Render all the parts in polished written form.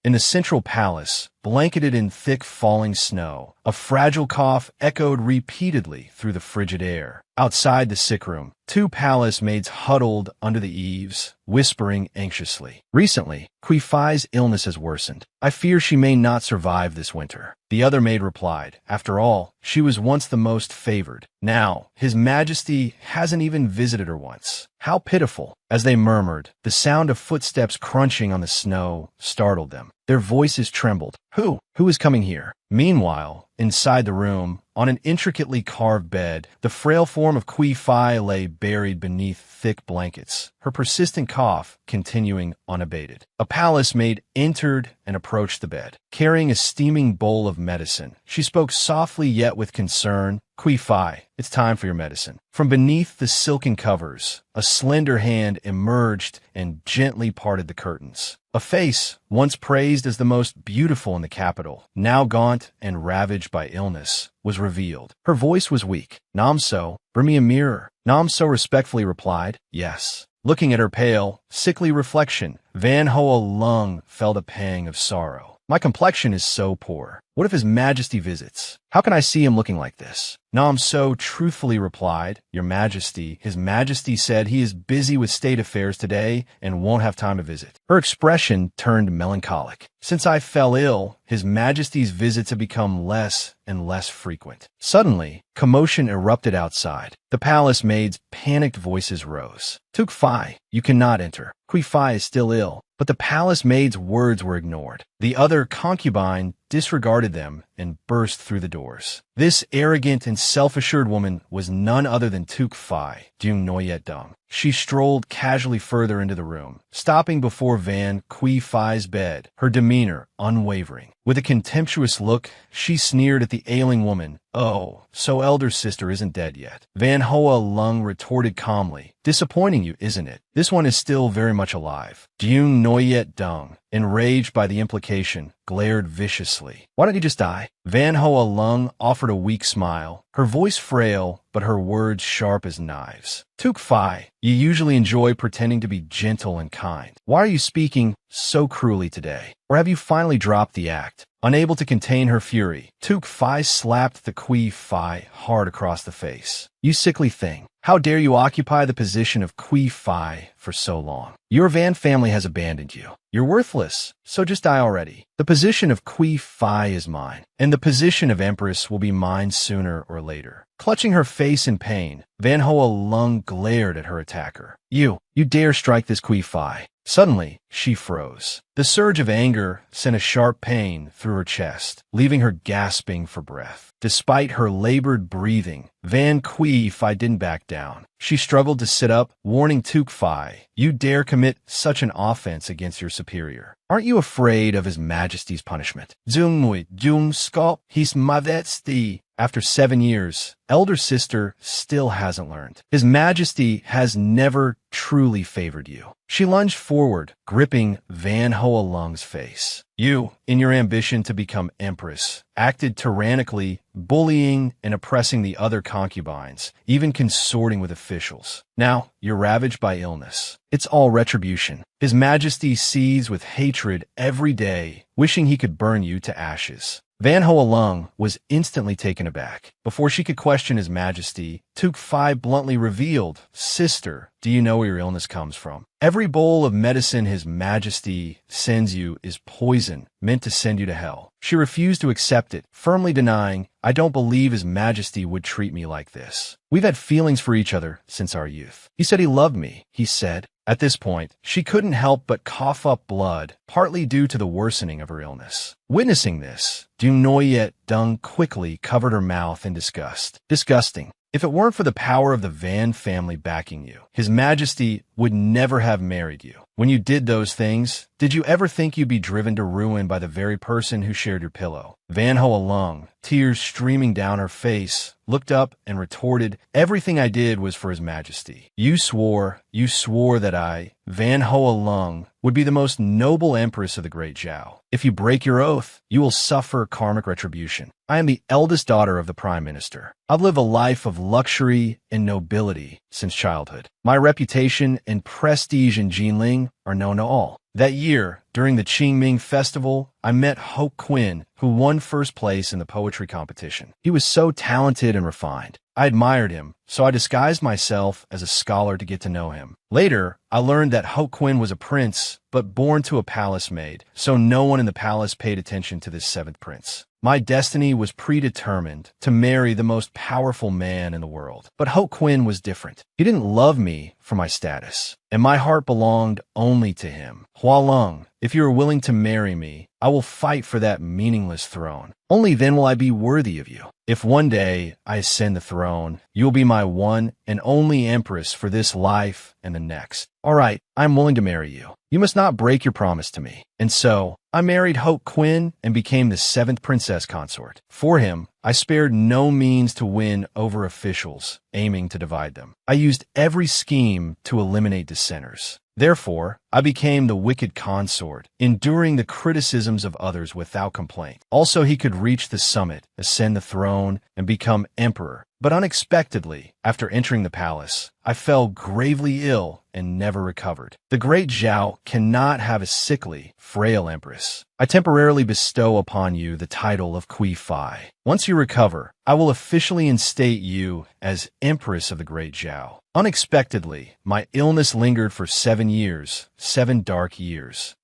In the central palace, blanketed in thick falling snow, a fragile cough echoed repeatedly through the frigid air. Outside the sick room, two palace maids huddled under the eaves, whispering anxiously. Recently, Queifi's illness has worsened. I fear she may not survive this winter. The other maid replied. After all, she was once the most favored. Now, His Majesty hasn't even visited her once. How pitiful. As they murmured, the sound of footsteps crunching on the snow startled them. Their voices trembled. Who is coming here? Meanwhile, inside the room, on an intricately carved bed, the frail form of Queifi lay buried beneath thick blankets, her persistent cough continuing unabated. A palace maid entered and approached the bed, carrying a steaming bowl of medicine. She spoke softly yet with concern. Queifi, it's time for your medicine. From beneath the silken covers, a slender hand emerged and gently parted the curtains. A face, once praised as the most beautiful in the capital, now gaunt and ravaged by illness, was revealed. Her voice was weak. Namso, bring me a mirror. Namso respectfully replied, yes. Looking at her pale, sickly reflection, Van Hoa Lung felt a pang of sorrow. My complexion is so poor. What if His Majesty visits? How can I see him looking like this? Namso truthfully replied, Your Majesty, His Majesty said he is busy with state affairs today and won't have time to visit. Her expression turned melancholic. Since I fell ill, His Majesty's visits have become less and less frequent. Suddenly, commotion erupted outside. The palace maid's panicked voices rose. Tukfi, you cannot enter. Queifi is still ill. But the palace maid's words were ignored. The other concubine disregarded them and burst through the doors. This arrogant and self-assured woman was none other than Tukfi, Dung Noyet Dung. She strolled casually further into the room, stopping before Van Queifi's bed, her demeanor unwavering. With a contemptuous look, she sneered at the ailing woman. Oh, so elder sister isn't dead yet. Van Hoa Lung retorted calmly. Disappointing you, isn't it? This one is still very much alive. Dung Noyet Dung, enraged by the implication, glared viciously. Why don't you just die? Van Hoa Lung offered a weak smile, her voice frail, but her words sharp as knives. Tukfi, you usually enjoy pretending to be gentle and kind. Why are you speaking so cruelly today? Or have you finally dropped the act? Unable to contain her fury, Tukfi slapped the Queifi hard across the face. You sickly thing. How dare you occupy the position of Queifi for so long? Your Van family has abandoned you. You're worthless, so just die already. The position of Queifi is mine, and the position of Empress will be mine sooner or later. Clutching her face in pain, Van Hoa Lung glared at her attacker. You dare strike this Queifi. Suddenly, she froze. The surge of anger sent a sharp pain through her chest, leaving her gasping for breath. Despite her labored breathing, Van Queifi didn't back down. She struggled to sit up, warning Tukfi, you dare commit such an offense against your superior. Aren't you afraid of His Majesty's punishment? Zungmui Jung Skop His Majesty. After 7 years, elder sister still hasn't learned. His Majesty has never truly favored you. She lunged forward, gripping Van Hoa Lung's face. You, in your ambition to become empress, acted tyrannically, bullying and oppressing the other concubines, even consorting with officials. Now, you're ravaged by illness. It's all retribution. His Majesty seethes with hatred every day, wishing he could burn you to ashes. Van Hoa Lung was instantly taken aback. Before she could question His Majesty, Tukfi bluntly revealed, Sister, do you know where your illness comes from? Every bowl of medicine His Majesty sends you is poison, meant to send you to hell. She refused to accept it, firmly denying, I don't believe His Majesty would treat me like this. We've had feelings for each other since our youth. He said he loved me, he said. At this point, she couldn't help but cough up blood, partly due to the worsening of her illness. Witnessing this, Dung Noyet Dung quickly covered her mouth in disgust. Disgusting. If it weren't for the power of the Van family backing you, His Majesty would never have married you. When you did those things, did you ever think you'd be driven to ruin by the very person who shared your pillow? Van Hoa Lung, tears streaming down her face, looked up and retorted, Everything I did was for His Majesty. You swore that I, Van Hoa Lung, would be the most noble empress of the Great Zhao. If you break your oath, you will suffer karmic retribution. I am the eldest daughter of the Prime Minister. I've lived a life of luxury and nobility since childhood. My reputation and prestige in Jinling are known to all. That year, during the Qingming Festival, I met Ho Quinn, who won first place in the poetry competition. He was so talented and refined. I admired him, so I disguised myself as a scholar to get to know him. Later, I learned that Ho Quinn was a prince, but born to a palace maid, so no one in the palace paid attention to this seventh prince. My destiny was predetermined to marry the most powerful man in the world. But Ho Quinn was different. He didn't love me for my status, and my heart belonged only to him. Hualeng, if you are willing to marry me, I will fight for that meaningless throne. Only then will I be worthy of you. If one day I ascend the throne, you will be my one and only empress for this life and the next. All right, I am willing to marry you. You must not break your promise to me. And so, I married Ho Quinn and became the seventh princess consort. For him, I spared no means to win over officials, aiming to divide them. I used every scheme to eliminate dissenters. Therefore, I became the wicked consort, enduring the criticisms of others without complaint. Also, he could reach the summit, ascend the throne, and become emperor. But unexpectedly, after entering the palace, I fell gravely ill and never recovered. The great Zhao cannot have a sickly, frail empress. I temporarily bestow upon you the title of Queifi. Once you recover, I will officially instate you as empress of the great Zhao. Unexpectedly, my illness lingered for 7 years, 7 dark years.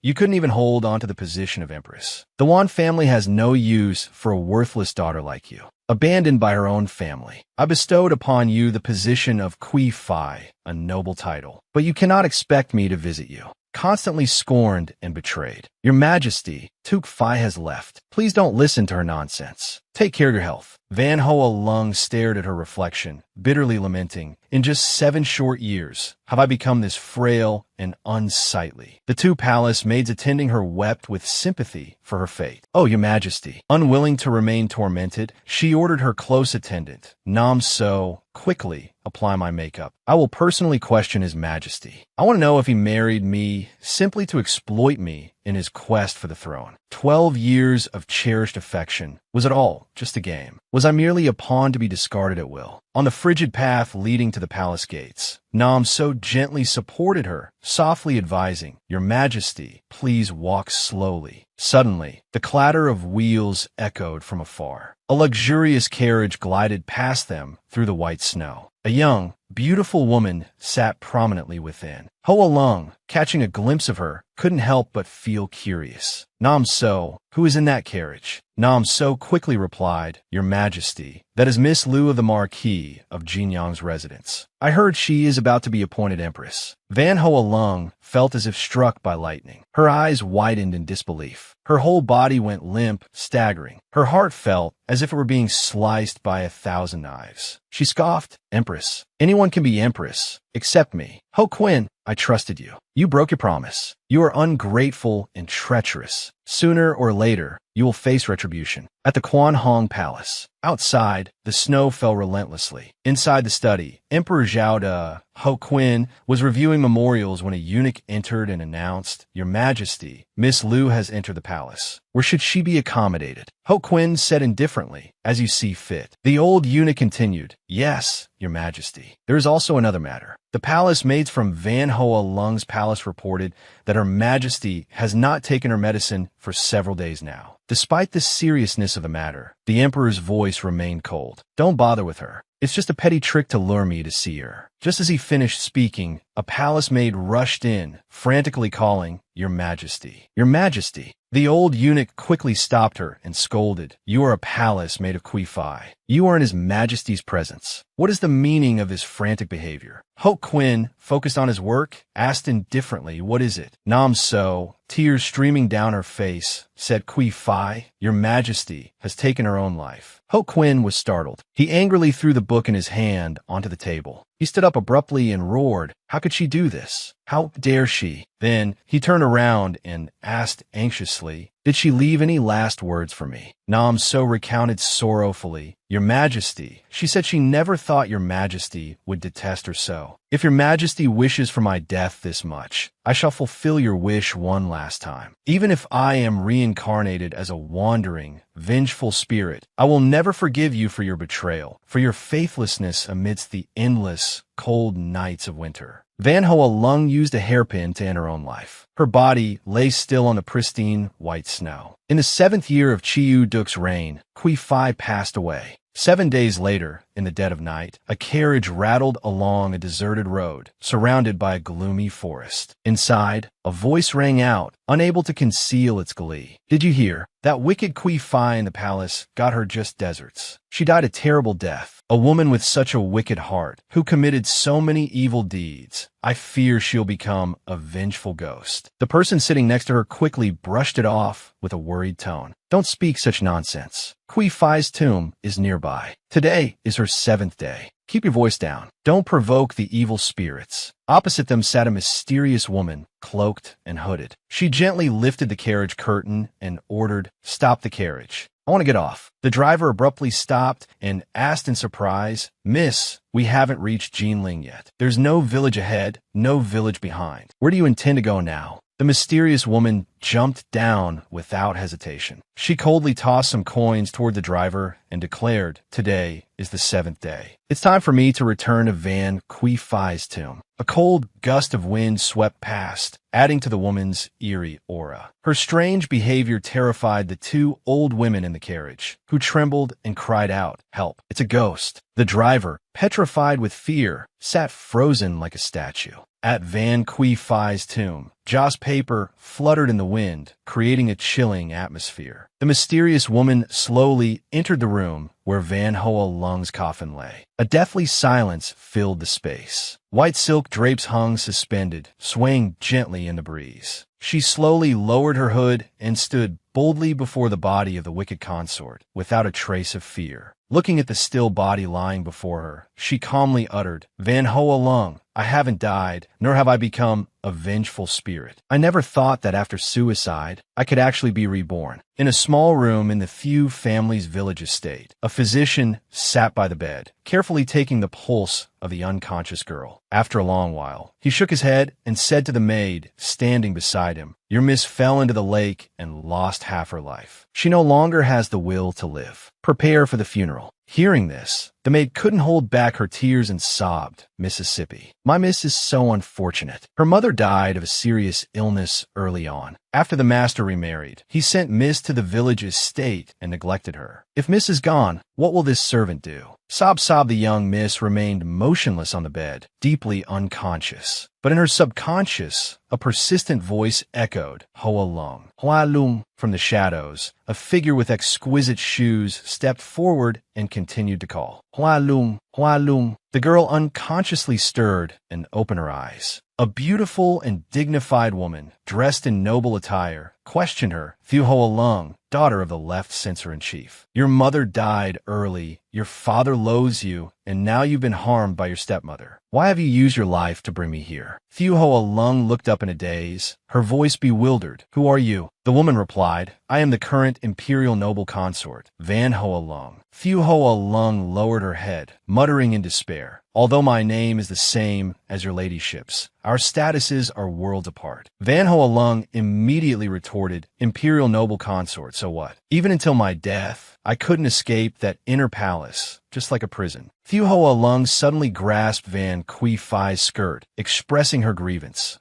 You couldn't even hold on to the position of empress. The Wan family has no use for a worthless daughter like you. Abandoned by her own family, I bestowed upon you the position of Queifi, a noble title. But you cannot expect me to visit you. Constantly scorned and betrayed. Your Majesty, Tukfi has left. Please don't listen to her nonsense. Take care of your health. Van Hoa Lung stared at her reflection, bitterly lamenting, in just 7 short years, have I become this frail and unsightly. The 2 palace maids attending her wept with sympathy for her fate. Oh, your Majesty. Unwilling to remain tormented, she ordered her close attendant, Nam So, quickly apply my makeup. I will personally question His Majesty. I want to know if he married me simply to exploit me in his quest for the throne. 12 years of cherished affection. Was it all just a game? Was I merely a pawn to be discarded at will? On the frigid path leading to the palace gates, Nam so gently supported her, softly advising, Your Majesty, please walk slowly. Suddenly, the clatter of wheels echoed from afar. A luxurious carriage glided past them through the white snow. A young, beautiful woman sat prominently within. Hoa Lung, catching a glimpse of her, couldn't help but feel curious. Nam So, who is in that carriage? Nam So quickly replied, Your Majesty, that is Miss Liu of the Marquis of Jinyang's residence. I heard she is about to be appointed empress. Van Hoa Lung felt as if struck by lightning. Her eyes widened in disbelief. Her whole body went limp, staggering. Her heart felt as if it were being sliced by 1,000 knives. She scoffed, Empress. Anyone can be empress, except me. Ho Quinn, I trusted you. You broke your promise. You are ungrateful and treacherous. Sooner or later, you will face retribution. At the Quan Hong Palace. Outside, the snow fell relentlessly. Inside the study, Emperor Zhao De Ho Quinn was reviewing memorials when a eunuch entered and announced, Your Majesty, Miss Liu has entered the palace. Where should she be accommodated? Ho Quinn said indifferently, As you see fit. The old eunuch continued, Yes, Your Majesty. There is also another matter. The palace maids from Van Hoa Lung's palace reported that Her Majesty has not taken her medicine for several days now. Despite the seriousness of the matter, the emperor's voice remained cold. Don't bother with her. It's just a petty trick to lure me to see her. Just as he finished speaking, a palace maid rushed in, frantically calling, Your Majesty. Your Majesty. The old eunuch quickly stopped her and scolded, You are a palace made of Queifi. You are in His Majesty's presence. What is the meaning of this frantic behavior? Ho Quinn, focused on his work, asked indifferently, What is it? Nam So, tears streaming down her face, said, Queifi, Your Majesty has taken her own life. Ho Quinn was startled. He angrily threw the book in his hand onto the table. He stood up abruptly and roared, How could she do this? How dare she? Then he turned around and asked anxiously, Did she leave any last words for me? Nam So recounted sorrowfully, Your Majesty. She said she never thought Your Majesty would detest her so. If Your Majesty wishes for my death this much, I shall fulfill your wish one last time. Even if I am reincarnated as a wandering, vengeful spirit, I will never forgive you for your betrayal, for your faithlessness amidst the endless, cold nights of winter. Van Hoa Lung used a hairpin to end her own life. Her body lay still on the pristine white snow. In the 7th year of Chiu Duk's reign, Queifi passed away. 7 days later, in the dead of night, a carriage rattled along a deserted road, surrounded by a gloomy forest. Inside, a voice rang out, unable to conceal its glee. "Did you hear? That wicked Queifi in the palace got her just deserts. She died a terrible death. A woman with such a wicked heart, who committed so many evil deeds. I fear she'll become a vengeful ghost." The person sitting next to her quickly brushed it off with a worried tone. "Don't speak such nonsense. Queifi's tomb is nearby. Today is her 7th day. Keep your voice down. Don't provoke the evil spirits." Opposite them sat a mysterious woman, cloaked and hooded. She gently lifted the carriage curtain and ordered, "Stop the carriage. I want to get off." The driver abruptly stopped and asked in surprise, "Miss, we haven't reached Jinling yet. There's no village ahead, no village behind. Where do you intend to go now?" The mysterious woman jumped down without hesitation. She coldly tossed some coins toward the driver and declared, "Today is the 7th day. It's time for me to return to Van Queifi's tomb." A cold gust of wind swept past, adding to the woman's eerie aura. Her strange behavior terrified the 2 old women in the carriage, who trembled and cried out, "Help, it's a ghost." The driver, petrified with fear, sat frozen like a statue. At Van Queifi's tomb, joss paper fluttered in the wind, creating a chilling atmosphere. The mysterious woman slowly entered the room where Van Hoa Lung's coffin lay. A deathly silence filled the space. White silk drapes hung suspended, swaying gently in the breeze. She slowly lowered her hood and stood boldly before the body of the wicked consort, without a trace of fear. Looking at the still body lying before her, she calmly uttered, "Van Hoa Lung, I haven't died, nor have I become a vengeful spirit. I never thought that after suicide, I could actually be reborn." In a small room in the Few family's village estate, a physician sat by the bed, carefully taking the pulse of the unconscious girl. After a long while, he shook his head and said to the maid standing beside him, "Your miss fell into the lake and lost half her life. She no longer has the will to live. Prepare for the funeral." Hearing this, the maid couldn't hold back her tears and sobbed, "Mississippi, my miss is so unfortunate. Her mother died of a serious illness early on. After the master remarried, he sent Miss to the village estate and neglected her. If Miss is gone, what will this servant do?" Sob, the young miss remained motionless on the bed, deeply unconscious. But in her subconscious, a persistent voice echoed, "Hoa Lung, Hoa Lung." From the shadows, a figure with exquisite shoes stepped forward and continued to call, "Hoa Lung, Hoa Lung." The girl unconsciously stirred and opened her eyes. A beautiful and dignified woman, dressed in noble attire, questioned her, "Thu Hoa Lung, daughter of the left censor-in-chief. Your mother died early, your father loathes you, and now you've been harmed by your stepmother. Why have you used your life to bring me here?" Thu Hoa Lung looked up in a daze, her voice bewildered. "Who are you?" The woman replied, "I am the current imperial noble consort, Van Hoa Lung." Thu Hoa Lung lowered her head, muttering in despair, "Although my name is the same as your ladyship's, our statuses are worlds apart." Van Hoa Lung immediately retorted, "Imperial noble consort, so what? Even until my death, I couldn't escape that inner palace, just like a prison." Thu Hoa Lung suddenly grasped Van Queifi's skirt, expressing her grievance.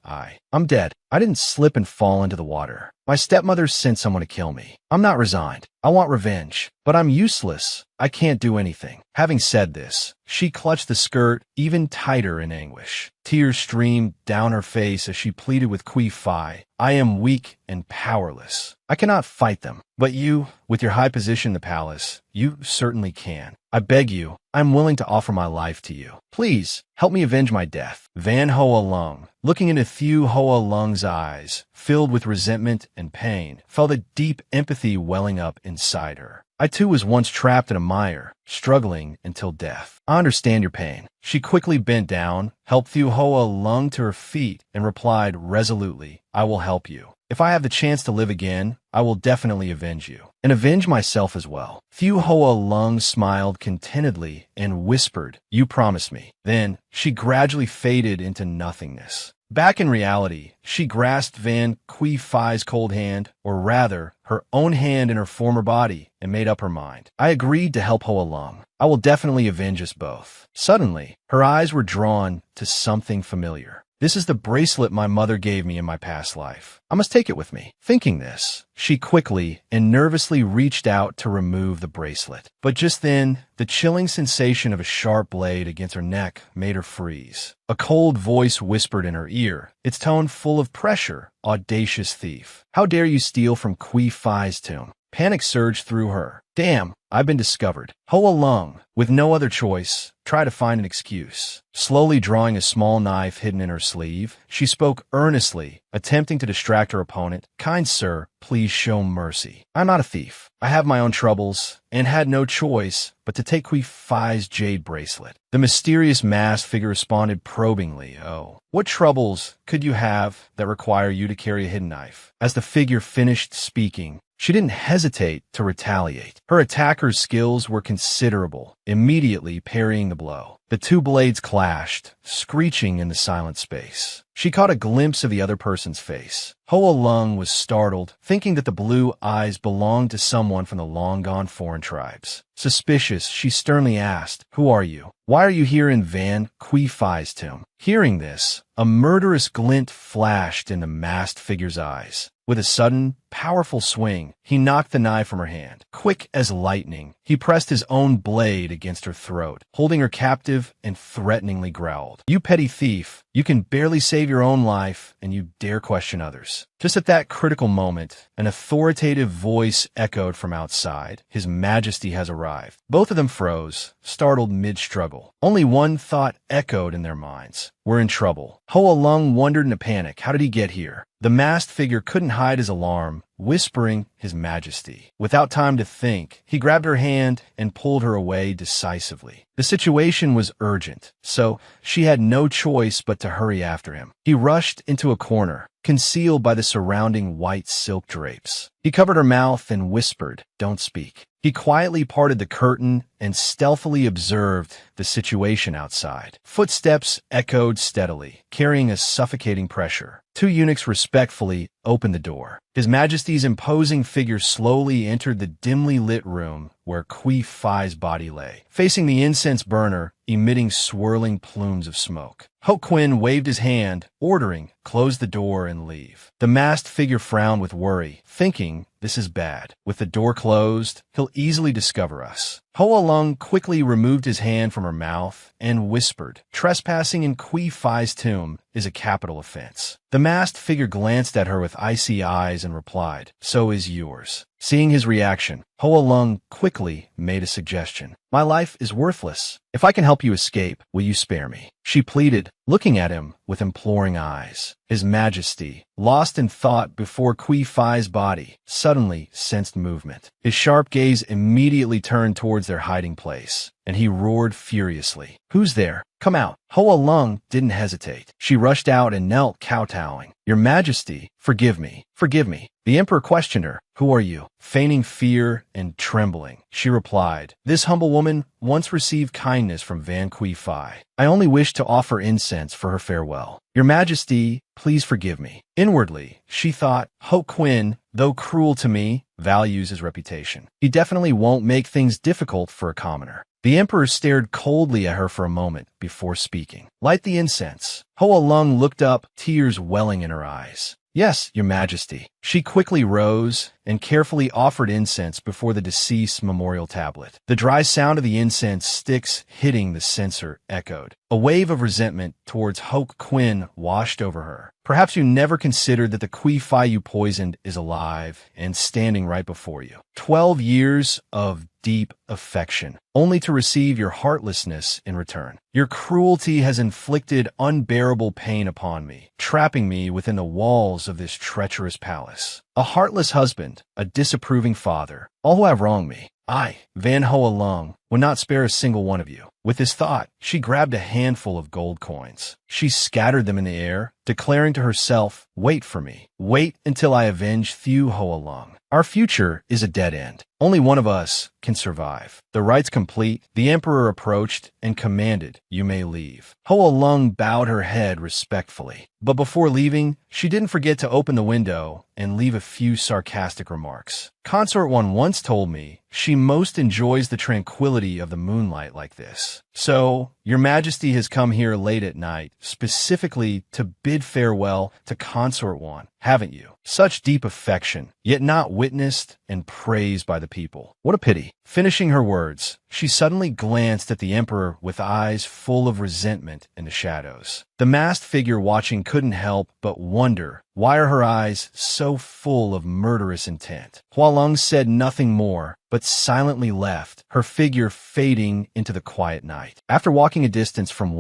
I'm dead. I didn't slip and fall into the water. My stepmother sent someone to kill me. I'm not resigned. I want revenge, but I'm useless. I can't do anything." Having said this, she clutched the skirt even tighter in anguish. Tears streamed down her face as she pleaded with Queifi, "I am weak and powerless. I cannot fight them. But you, with your high position in the palace, you certainly can. I beg you, I'm willing to offer my life to you. Please, help me avenge my death." Van Hoa Lung, looking into Thu Hoa Lung's eyes, filled with resentment and pain, felt a deep empathy welling up inside her. "I too was once trapped in a mire, struggling until death. I understand your pain." She quickly bent down, helped Thu Hoa Lung to her feet, and replied resolutely, "I will help you. If I have the chance to live again, I will definitely avenge you, and avenge myself as well." Thu Hoa Lung smiled contentedly and whispered, "You promise me." Then she gradually faded into nothingness. Back in reality, she grasped Van Queifi's cold hand, or rather, her own hand in her former body, and made up her mind. "I agreed to help Hoa Lung. I will definitely avenge us both." Suddenly, her eyes were drawn to something familiar. This is the bracelet my mother gave me in my past life. I must take it with me. Thinking this, she quickly and nervously reached out to remove the bracelet. But just then, the chilling sensation of a sharp blade against her neck made her freeze. A cold voice whispered in her ear, its tone full of pressure. Audacious thief. How dare you steal from Queifi's tomb? Panic surged through her. Damn, I've been discovered. Hoa Lung, with no other choice, tried to find an excuse. Slowly drawing a small knife hidden in her sleeve, she spoke earnestly, attempting to distract her opponent. Kind sir, please show mercy. I'm not a thief. I have my own troubles, and had no choice but to take Queifi's jade bracelet. The mysterious masked figure responded probingly. Oh, what troubles could you have that require you to carry a hidden knife? As the figure finished speaking, she didn't hesitate to retaliate. Her attacker's skills were considerable, immediately parrying the blow. The two blades clashed, screeching in the silent space. She caught a glimpse of the other person's face. Hoa Lung was startled, thinking that the blue eyes belonged to someone from the long-gone foreign tribes. Suspicious, she sternly asked, "Who are you? Why are you here in Van Queifi's tomb?" Hearing this, a murderous glint flashed in the masked figure's eyes. With a sudden, powerful swing, he knocked the knife from her hand. Quick as lightning, he pressed his own blade against her throat, holding her captive and threateningly growled, "You petty thief, you can barely save your own life, and you dare question others." Just at that critical moment, an authoritative voice echoed from outside. His Majesty has arrived. Both of them froze, startled mid-struggle. Only one thought echoed in their minds. We're in trouble. Hoa Lung wondered in a panic. How did he get here? The masked figure couldn't hide his alarm, whispering His Majesty. Without time to think, he grabbed her hand and pulled her away decisively. The situation was urgent, so she had no choice but to hurry after him. He rushed into a corner, concealed by the surrounding white silk drapes. He covered her mouth and whispered, "Don't speak." He quietly parted the curtain and stealthily observed the situation outside. Footsteps echoed steadily, carrying a suffocating pressure. Two eunuchs respectfully opened the door. His Majesty's imposing figure slowly entered the dimly lit room where Queifi's body lay, facing the incense burner, emitting swirling plumes of smoke. Ho Quinn waved his hand, ordering, "Close the door and leave." The masked figure frowned with worry, thinking, "This is bad. With the door closed, he'll easily discover us." Hoa Lung quickly removed his hand from her mouth and whispered, "Trespassing in Queifi's tomb is a capital offense." The masked figure glanced at her with icy eyes and replied, "So is yours." Seeing his reaction, Hoa Lung quickly made a suggestion. "My life is worthless. If I can help you escape, will you spare me?" She pleaded, looking at him with imploring eyes. His Majesty, lost in thought before Queifi's body, suddenly sensed movement. His sharp gaze immediately turned towards their hiding place, and he roared furiously, "Who's there? Come out." Hoa Lung didn't hesitate. She rushed out and knelt kowtowing. "Your Majesty, forgive me, forgive me." The Emperor questioned her, "Who are you?" Feigning fear and trembling, she replied, "This humble woman once received kindness from Van Queifi. I only wish to offer incense for her farewell. Your Majesty, please forgive me." Inwardly, she thought, Ho Quinn, though cruel to me, values his reputation. He definitely won't make things difficult for a commoner. The Emperor stared coldly at her for a moment before speaking. "Light the incense." Hoa Lung looked up, tears welling in her eyes. "Yes, Your Majesty." She quickly rose and carefully offered incense before the deceased's memorial tablet. The dry sound of the incense sticks hitting the censer echoed. A wave of resentment towards Ho Quinn washed over her. "Perhaps you never considered that the Queifi you poisoned is alive and standing right before you. 12 years of deep affection, only to receive your heartlessness in return. Your cruelty has inflicted unbearable pain upon me, trapping me within the walls of this treacherous palace. A heartless husband, a disapproving father, all who have wronged me. I, Van Hoa Lung, would not spare a single one of you." With this thought, she grabbed a handful of gold coins. She scattered them in the air, declaring to herself, "Wait for me. Wait until I avenge Thu Hoa Lung. Our future is a dead end. Only one of us can survive." The rites complete, the Emperor approached and commanded, "You may leave." Hoa Lung bowed her head respectfully. But before leaving, she didn't forget to open the window and leave a few sarcastic remarks. "Consort One once told me she most enjoys the tranquility of the moonlight like this. So, your Majesty has come here late at night, specifically to bid farewell to Consort One, haven't you? Such deep affection, yet not witnessed and praised by the people. What a pity. Finishing her words, she suddenly glanced at the Emperor with eyes full of resentment in the shadows. The masked figure watching couldn't help but wonder, why are her eyes so full of murderous intent? Hualeng said nothing more, but silently left, her figure fading into the quiet night. After walking a distance from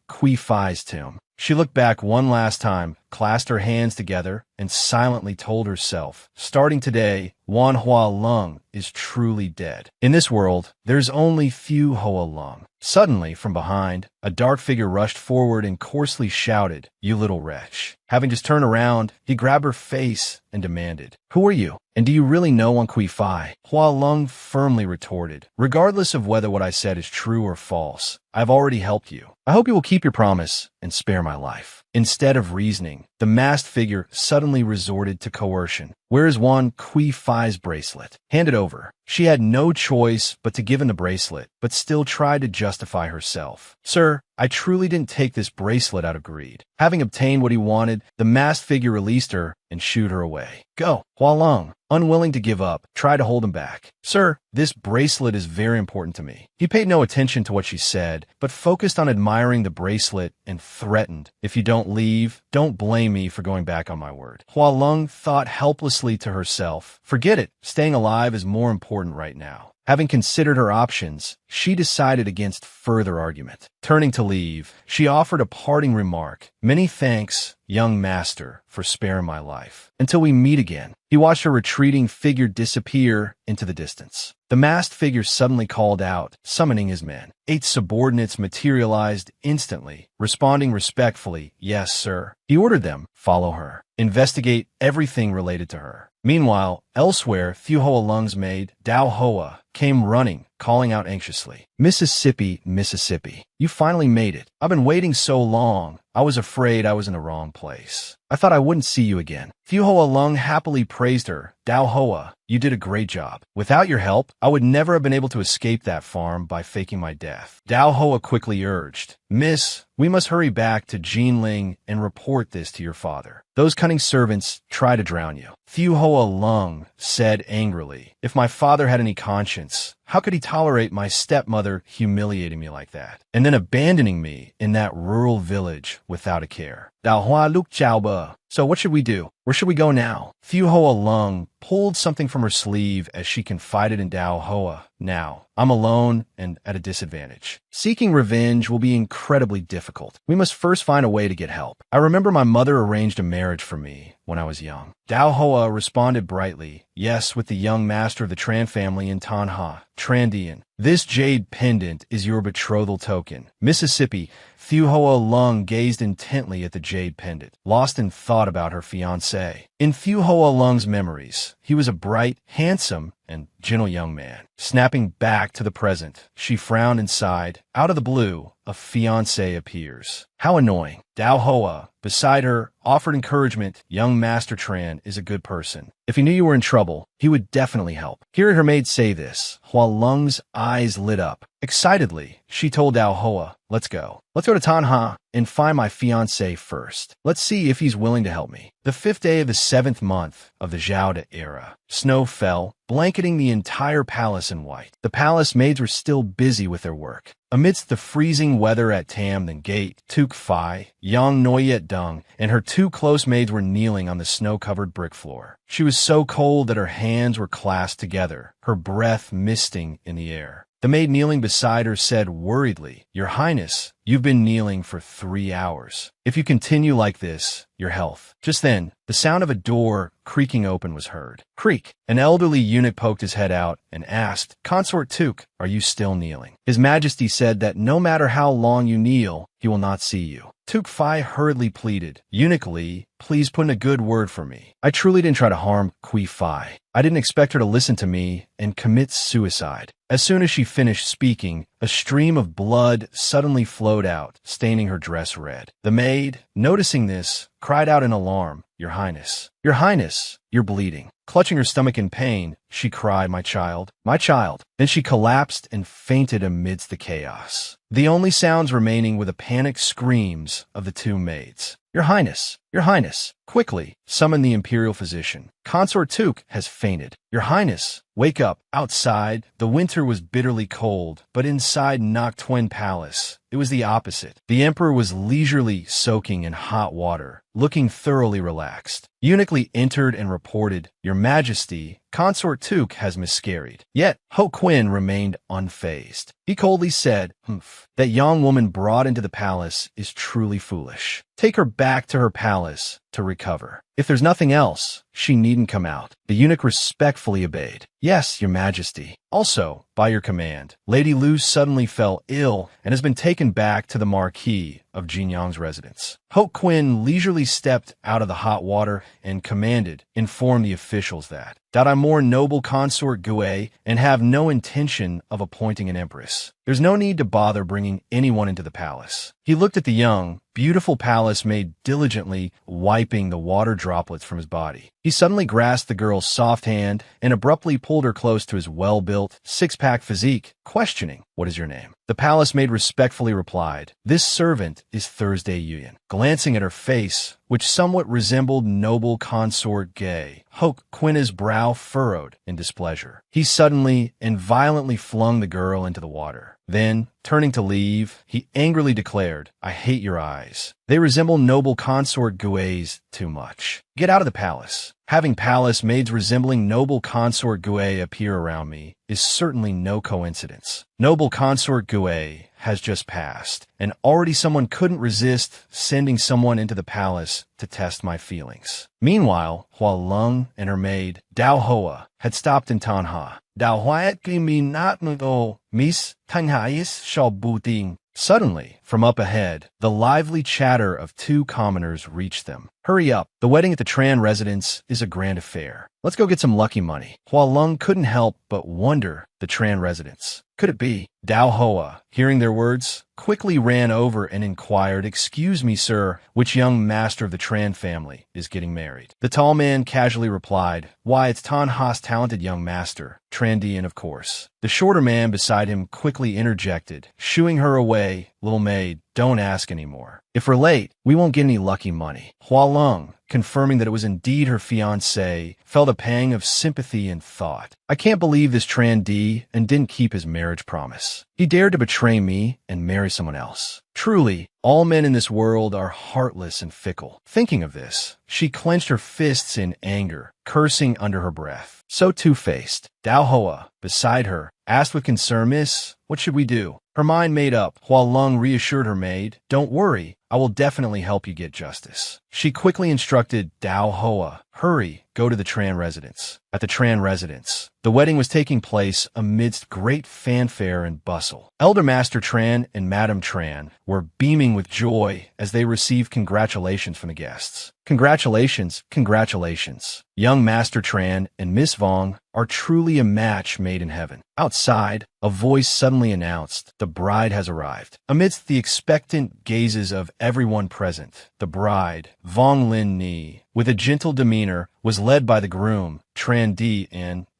Queifi's tomb, she looked back one last time, clasped her hands together, and silently told herself, starting today, Wan Hualeng is truly dead. In this world, there's only few Hualeng. Suddenly, from behind, a dark figure rushed forward and coarsely shouted, "You little wretch." Having just turned around, he grabbed her face and demanded, "Who are you? And do you really know Queifi?" Hualeng firmly retorted, "Regardless of whether what I said is true or false, I've already helped you. I hope you will keep your promise and spare my life." Instead of reasoning, the masked figure suddenly resorted to coercion. "Where is Queifi's bracelet? Hand it over." She had no choice but to give him the bracelet, but still tried to justify herself. "Sir, I truly didn't take this bracelet out of greed." Having obtained what he wanted, the masked figure released her and shooed her away. "Go." Hualeng, unwilling to give up, tried to hold him back. "Sir, this bracelet is very important to me." He paid no attention to what she said, but focused on admiring the bracelet and threatened, "If you don't leave, don't blame me for going back on my word." Hualeng thought helplessly to herself, "Forget it. Staying alive is more important right now." Having considered her options, she decided against further argument. Turning to leave, she offered a parting remark, "Many thanks, young master, for sparing my life. Until we meet again." He watched her retreating figure disappear into the distance. The masked figure suddenly called out, summoning his men. 8 subordinates materialized instantly, responding respectfully, "Yes, sir." He ordered them, "Follow her. Investigate everything related to her." Meanwhile, elsewhere, Fu Hualeng's maid, Dao Hoa, came running, calling out anxiously, "Mississippi, Mississippi, you finally made it. I've been waiting so long. I was afraid I was in the wrong place. I thought I wouldn't see you again." Fu Hualeng happily praised her. "Dao Hoa, you did a great job. Without your help, I would never have been able to escape that farm by faking my death." Dao Hoa quickly urged, "Miss, we must hurry back to Jinling and report this to your father. Those cunning servants try to drown you." Fu Hualeng said angrily, "If my father had any conscience, how could he tolerate my stepmother humiliating me like that, and then abandoning me in that rural village without a care?" Dao Hua Luk Chaoba. "So what should we do? Where should we go now?" Fu Hualeng pulled something from her sleeve as she confided in Dao Hoa. "Now, I'm alone and at a disadvantage. Seeking revenge will be incredibly difficult. We must first find a way to get help. I remember my mother arranged a marriage for me when I was young." Dao Hoa responded brightly, "Yes, with the young master of the Tran family in Tanha, Trandian. This jade pendant is your betrothal token." Mississippi, Fu Hualeng gazed intently at the jade pendant, lost in thought about her fiancé. In Fu Hualeng's memories, he was a bright, handsome, and gentle young man. Snapping back to the present, she frowned and sighed. Out of the blue, a fiancé appears. How annoying. Dao Hoa, beside her, offered encouragement. "Young Master Tran is a good person. If he knew you were in trouble, he would definitely help." Hearing her maid say this, Hualeng's eyes lit up. Excitedly, she told Dao Hoa, "Let's go. Let's go to Tanha and find my fiancé first. Let's see if he's willing to help me." The 5th day of the 7th month of the Zhaoda era. Snow fell, blanketing the entire palace in white. The palace maids were still busy with their work. Amidst the freezing weather at Tamden Gate, Tukfi, Yang Noyet Dung, and her 2 close maids were kneeling on the snow-covered brick floor. She was so cold that her hands were clasped together, her breath misting in the air. The maid kneeling beside her said worriedly, "Your Highness, you've been kneeling for 3 hours. If you continue like this, your health." Just then, the sound of a door creaking open was heard. Creak! An elderly eunuch poked his head out and asked, "Consort Tuk, are you still kneeling?" His Majesty said that no matter how long you kneel, he will not see you. Tukfi hurriedly pleaded, "Eunuch Li, please put in a good word for me. I truly didn't try to harm Queifi. I didn't expect her to listen to me and commit suicide." As soon as she finished speaking, a stream of blood suddenly flowed out, staining her dress red. The maid, noticing this, cried out in alarm, "Your Highness, Your Highness, you're bleeding." Clutching her stomach in pain, she cried, my child, my child." Then she collapsed and fainted amidst the chaos. the only sounds remaining were the panicked screams of the two maids. Your Highness, quickly, summon the imperial physician. Consort Tuk has fainted. Your Highness, wake up. Outside, the winter was bitterly cold, but inside Noctwin Palace, it was the opposite. The emperor was leisurely soaking in hot water, looking thoroughly relaxed. Eunuchly entered and reported, Your Majesty, Consort Tuk has miscarried. Yet, Ho Quinn remained unfazed. He coldly said, that young woman brought into the palace is truly foolish. Take her back to her palace to recover. If there's nothing else, she needn't come out. The eunuch respectfully obeyed. Yes, Your Majesty. Also, by your command, Lady Lu suddenly fell ill and has been taken back to the Marquis of Jinyang's residence. Ho Quinn leisurely stepped out of the hot water and commanded, inform the officials that I'm more noble consort Gui and have no intention of appointing an empress. There's no need to bother bringing anyone into the palace. He looked at the young, beautiful palace maid diligently wiping the water droplets from his body. He suddenly grasped the girl's soft hand and abruptly pulled her close to his well-built, six-pack physique, questioning, What is your name? The palace maid respectfully replied, This servant is Thursday Yuyan. Glancing at her face, which somewhat resembled noble consort Gay, Ho Quin's brow furrowed in displeasure. He suddenly and violently flung the girl into the water. Then, turning to leave, he angrily declared, I hate your eyes. They resemble noble consort Gui's too much. Get out of the palace. Having palace maids resembling noble consort Gui appear around me is certainly no coincidence. Noble consort Gui has just passed, and already someone couldn't resist sending someone into the palace to test my feelings. Meanwhile, Hua Lung and her maid, Dao Hoa, had stopped in Tanha. Dao Huayat kimi not no Miss Tanhais shall booting. Suddenly, from up ahead, the lively chatter of two commoners reached them. Hurry up, the wedding at the Tran residence is a grand affair. Let's go get some lucky money. Hua Lung couldn't help but wonder the Tran residence. Could it be? Dao Hoa, hearing their words, quickly ran over and inquired, Excuse me, sir, which young master of the Tran family is getting married? The tall man casually replied, Why, it's Tan Ha's talented young master, Trandian, of course. The shorter man beside him quickly interjected, shooing her away, Little maid, don't ask anymore. If we're late, we won't get any lucky money. Hua Lung, confirming that it was indeed her fiancé, felt a pang of sympathy and thought. I can't believe this Tran D and didn't keep his marriage promise. He dared to betray me and marry someone else. Truly, all men in this world are heartless and fickle. Thinking of this, she clenched her fists in anger, cursing under her breath. So two-faced, Dao Hoa, beside her, asked with concern, Miss, what should we do? Her mind made up, while Lung reassured her maid, Don't worry, I will definitely help you get justice. She quickly instructed Dao Hoa, Hurry, go to the Tran residence. At the Tran residence, the wedding was taking place amidst great fanfare and bustle. Elder Master Tran and Madame Tran were beaming with joy as they received congratulations from the guests. Congratulations, congratulations. Young Master Tran and Miss Vong are truly a match made in heaven. Outside, a voice suddenly announced, The bride has arrived. Amidst the expectant gazes of everyone present, the bride, Vong Lin Ni, with a gentle demeanor, was led by the groom, Tran Di,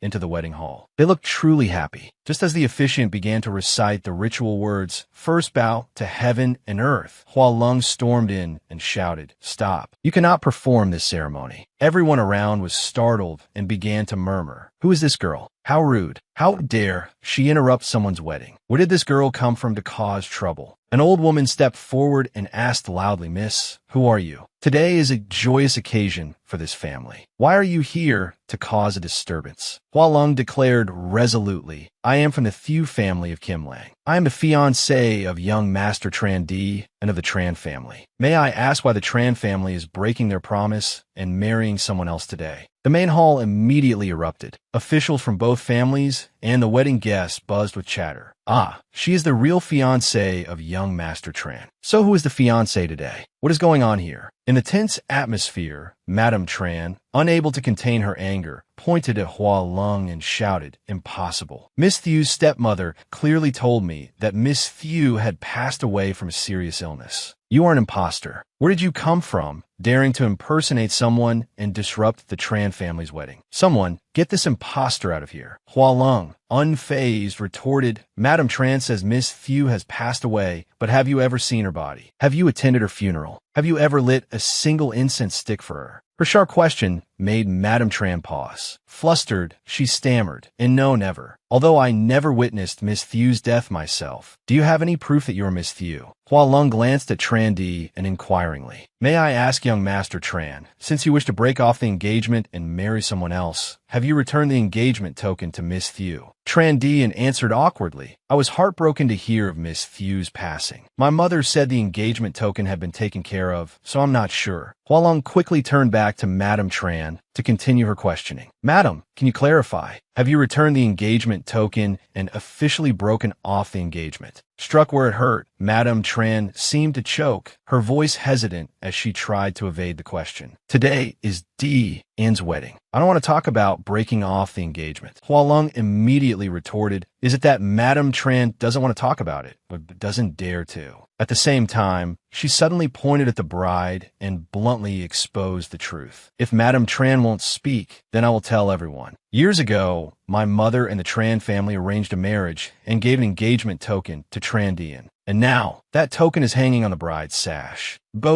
into the wedding hall. They looked truly happy. Just as the officiant began to recite the ritual words, First bow to heaven and earth, Hua Lung stormed in and shouted, Stop. You cannot perform this ceremony. Everyone around was startled and began to murmur, Who is this girl? How rude. How dare she interrupt someone's wedding? Where did this girl come from to cause trouble? An old woman stepped forward and asked loudly, Miss, who are you? Today is a joyous occasion for this family. Why are you here to cause a disturbance? Hua Lung declared resolutely, I am from the Thieu family of Kim Lang. I am the fiancé of young Master Tran Di and of the Tran family. May I ask why the Tran family is breaking their promise and marrying someone else today? The main hall immediately erupted. Officials from both families and the wedding guests buzzed with chatter. Ah, she is the real fiancée of young Master Tran. So who is the fiancé today? What is going on here? In the tense atmosphere, Madame Tran, unable to contain her anger, pointed at Hua Lung and shouted, Impossible. Miss Thieu's stepmother clearly told me that Miss Thieu had passed away from a serious illness. You are an imposter. Where did you come from, daring to impersonate someone and disrupt the Tran family's wedding? Someone Get this imposter out of here. Hualeng, unfazed, retorted, Madame Tran says Miss Thieu has passed away, but have you ever seen her body? Have you attended her funeral? Have you ever lit a single incense stick for her? Her sharp question made Madame Tran pause. Flustered, she stammered, "And no, never. Although I never witnessed Miss Thieu's death myself. Do you have any proof that you are Miss Thieu?" Hualeng glanced at Tran Di and inquiringly, "May I ask, young Master Tran, since you wish to break off the engagement and marry someone else, have you returned the engagement token to Miss Thieu?" Tran Di answered awkwardly, "I was heartbroken to hear of Miss Thieu's passing. My mother said the engagement token had been taken care of, so I'm not sure." Hualeng quickly turned back to Madame Tran to continue her questioning. "Madam, can you clarify? Have you returned the engagement token and officially broken off the engagement?" Struck where it hurt, Madame Tran seemed to choke, her voice hesitant as she tried to evade the question. "Today is An's wedding. I don't want to talk about breaking off the engagement." Hualeng immediately retorted, "Is it that Madame Tran doesn't want to talk about it, but doesn't dare to?" At the same time, she suddenly pointed at the bride and bluntly exposed the truth. "If Madame Tran won't speak, then I will tell everyone. Years ago, my mother and the Tran family arranged a marriage and gave an engagement token to Tran Dian. And now, that token is hanging on the bride's sash. How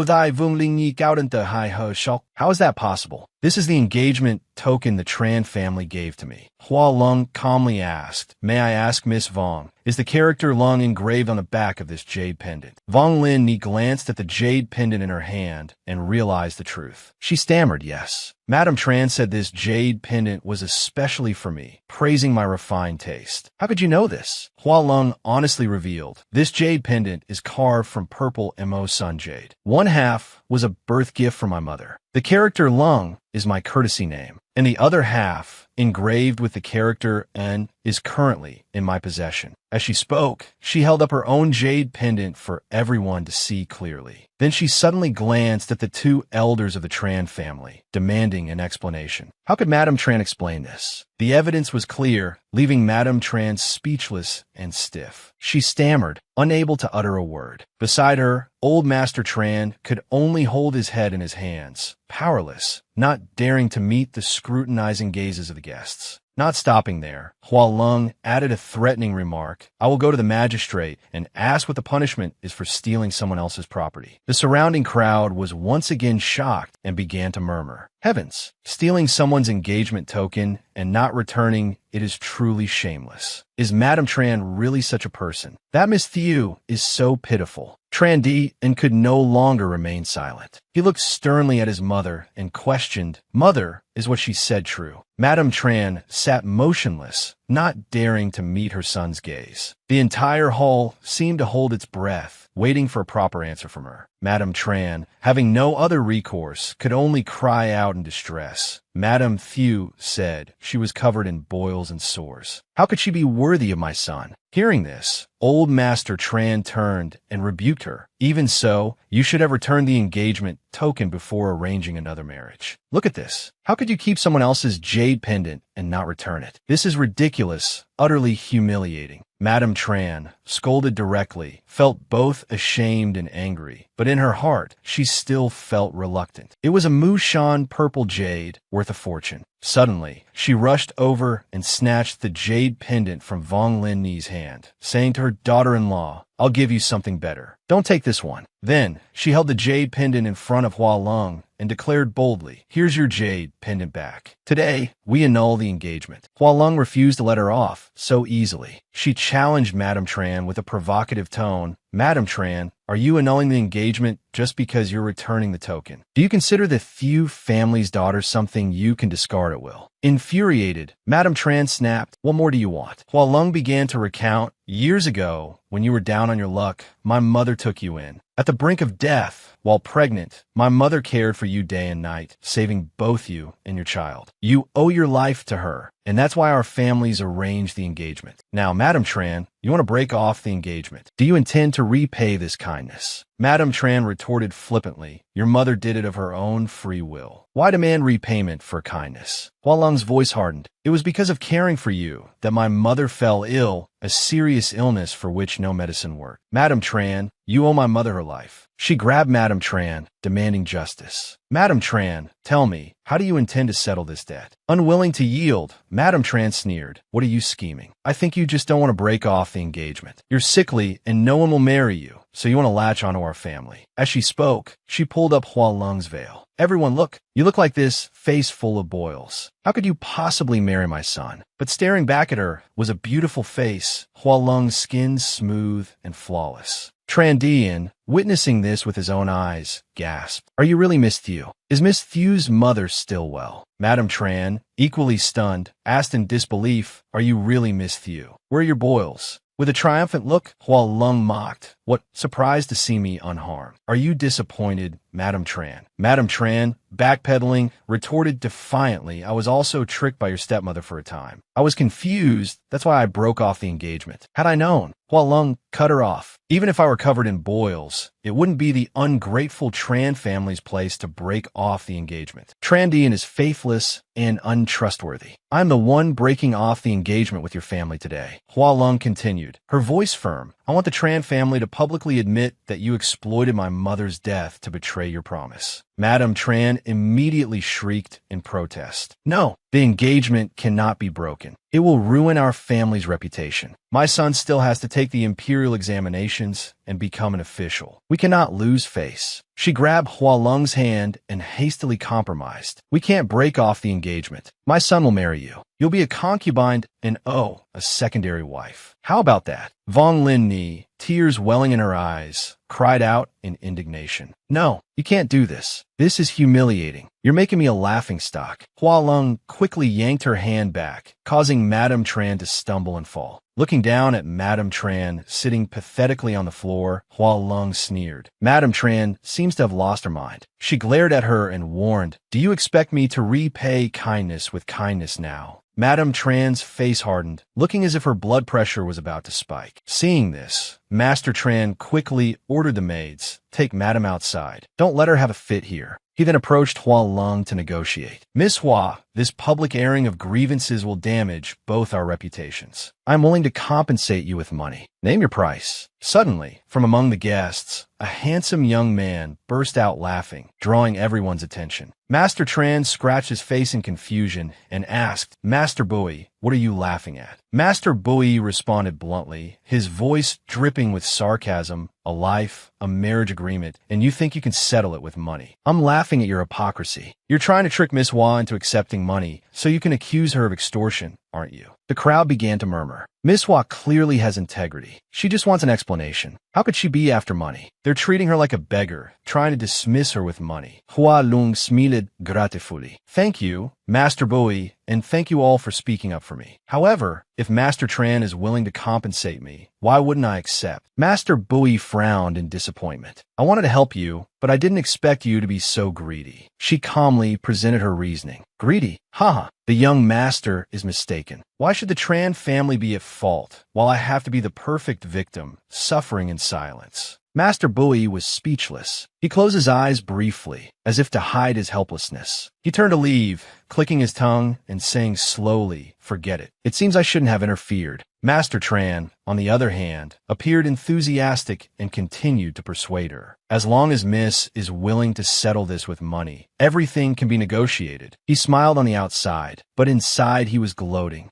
is that possible? This is the engagement token the Tran family gave to me." Hualeng calmly asked, "May I ask, Miss Vong, is the character Lung engraved on the back of this jade pendant?" Vong Lin Ni glanced at the jade pendant in her hand and realized the truth. She stammered, "Yes." Madame Tran said this jade pendant was especially for me, praising my refined taste. "How could you know this?" Hualeng honestly revealed, "This jade pendant is carved from purple Mo sun jade. One half was a birth gift from my mother. The character Lung is my courtesy name, and the other half, engraved with the character N, is currently in my possession." As she spoke, she held up her own jade pendant for everyone to see clearly. Then she suddenly glanced at the two elders of the Tran family, demanding an explanation. How could Madame Tran explain this? The evidence was clear, leaving Madame Tran speechless and stiff. She stammered, unable to utter a word. Beside her, old Master Tran could only hold his head in his hands, powerless, not daring to meet the scrutinizing gazes of the guests. Not stopping there, Hualeng added a threatening remark. "I will go to the magistrate and ask what the punishment is for stealing someone else's property." The surrounding crowd was once again shocked and began to murmur. Heavens, stealing someone's engagement token and not returning it is truly shameless. Is Madame Tran really such a person? That Miss Thieu is so pitiful. Tran Di could no longer remain silent. He looked sternly at his mother and questioned, "Mother, is what she said true?" Madame Tran sat motionless, not daring to meet her son's gaze. The entire hall seemed to hold its breath, waiting for a proper answer from her. Madame Tran, having no other recourse, could only cry out in distress. Madame Thieu said she was covered in boils and sores. How could she be worthy of my son? Hearing this, old Master Tran turned and rebuked her. Even so, you should have returned the engagement token before arranging another marriage. Look at this. How could you keep someone else's jade pendant and not return it? This is ridiculous, utterly humiliating. Madame Tran, scolded directly, felt both ashamed and angry, but in her heart, she still felt reluctant. It was a Mushan purple jade worth a fortune. Suddenly, she rushed over and snatched the jade pendant from Vong Lin Ni's hand, saying to her daughter-in-law, "I'll give you something better. Don't take this one." Then, she held the jade pendant in front of Hualeng and declared boldly, "Here's your jade pendant back. Today, we annul the engagement." Hualeng refused to let her off so easily. She challenged Madame Tran with a provocative tone. "Madame Tran, are you annulling the engagement just because you're returning the token? Do you consider the Thieu family's daughter something you can discard at will?" Infuriated, Madame Tran snapped, "What more do you want?" Hualeng began to recount, "Years ago, when you were down on your luck, my mother took you in. At the brink of death, while pregnant, my mother cared for you day and night, saving both you and your child. You owe your life to her, and that's why our families arranged the engagement. Now, Madame Tran, you want to break off the engagement. Do you intend to repay this kindness?" Madame Tran retorted flippantly. Your mother did it of her own free will. Why demand repayment for kindness? Hualeng's voice hardened. It was because of caring for you that my mother fell ill, a serious illness for which no medicine worked. Madame Tran, you owe my mother her life. She grabbed Madame Tran, demanding justice. Madame Tran, tell me, how do you intend to settle this debt? Unwilling to yield, Madame Tran sneered. What are you scheming? I think you just don't want to break off the engagement. You're sickly and no one will marry you, so you want to latch onto our family. As she spoke, she pulled up Hualeng's veil. Everyone look, you look like this, face full of boils. How could you possibly marry my son? But staring back at her was a beautiful face, Hualeng's skin smooth and flawless. Tran, witnessing this with his own eyes, gasped. Are you really Miss Thieu? Is Miss Thieu's mother still well? Madame Tran, equally stunned, asked in disbelief, are you really Miss Thieu? Where are your boils? With a triumphant look, Hualeng mocked. What, surprised to see me unharmed? Are you disappointed, Madame Tran? Madame Tran, backpedaling, retorted defiantly, I was also tricked by your stepmother for a time. I was confused, that's why I broke off the engagement. Had I known, Hualeng cut her off. Even if I were covered in boils, it wouldn't be the ungrateful Tran family's place to break off the engagement. Tran is faithless and untrustworthy. I'm the one breaking off the engagement with your family today. Hualeng continued, her voice firm. I want the Tran family to publicly admit that you exploited my mother's death to betray your promise. Madame Tran immediately shrieked in protest. No, the engagement cannot be broken. It will ruin our family's reputation. My son still has to take the imperial examinations and become an official. We cannot lose face. She grabbed Hualeng's hand and hastily compromised. We can't break off the engagement. My son will marry you. You'll be a concubine and, a secondary wife. How about that? Vong Lin Ni, tears welling in her eyes, cried out in indignation. No, you can't do this. This is humiliating. You're making me a laughingstock. Hualeng quickly yanked her hand back, causing Madame Tran to stumble and fall. Looking down at Madame Tran sitting pathetically on the floor, Hualeng sneered. Madame Tran seems to have lost her mind. She glared at her and warned, do you expect me to repay kindness with kindness now? Madame Tran's face hardened, looking as if her blood pressure was about to spike. Seeing this, Master Tran quickly ordered the maids, take Madame outside. Don't let her have a fit here. He then approached Hualeng to negotiate. Miss Hua, this public airing of grievances will damage both our reputations. I'm willing to compensate you with money. Name your price. Suddenly, from among the guests, a handsome young man burst out laughing, drawing everyone's attention. Master Tran scratched his face in confusion and asked, Master Bui, what are you laughing at? Master Bui responded bluntly, his voice dripping with sarcasm, a life, a marriage agreement, and you think you can settle it with money. I'm laughing at your hypocrisy. You're trying to trick Miss Hua into accepting money so you can accuse her of extortion, aren't you? The crowd began to murmur. Miss Hua clearly has integrity. She just wants an explanation. How could she be after money? They're treating her like a beggar, trying to dismiss her with money. Hualeng smiled gratefully. Thank you, Master Bui, and thank you all for speaking up for me. However, if Master Tran is willing to compensate me, why wouldn't I accept? Master Bui frowned in disappointment. I wanted to help you, but I didn't expect you to be so greedy. She calmly presented her reasoning. Greedy? Haha. The young master is mistaken. Why should the Tran family be at fault, while I have to be the perfect victim, suffering in silence? Master Bui was speechless. He closed his eyes briefly, as if to hide his helplessness. He turned to leave, clicking his tongue and saying slowly, forget it. It seems I shouldn't have interfered. Master Tran, on the other hand, appeared enthusiastic and continued to persuade her. As long as Miss is willing to settle this with money, everything can be negotiated. He smiled on the outside, but inside he was gloating.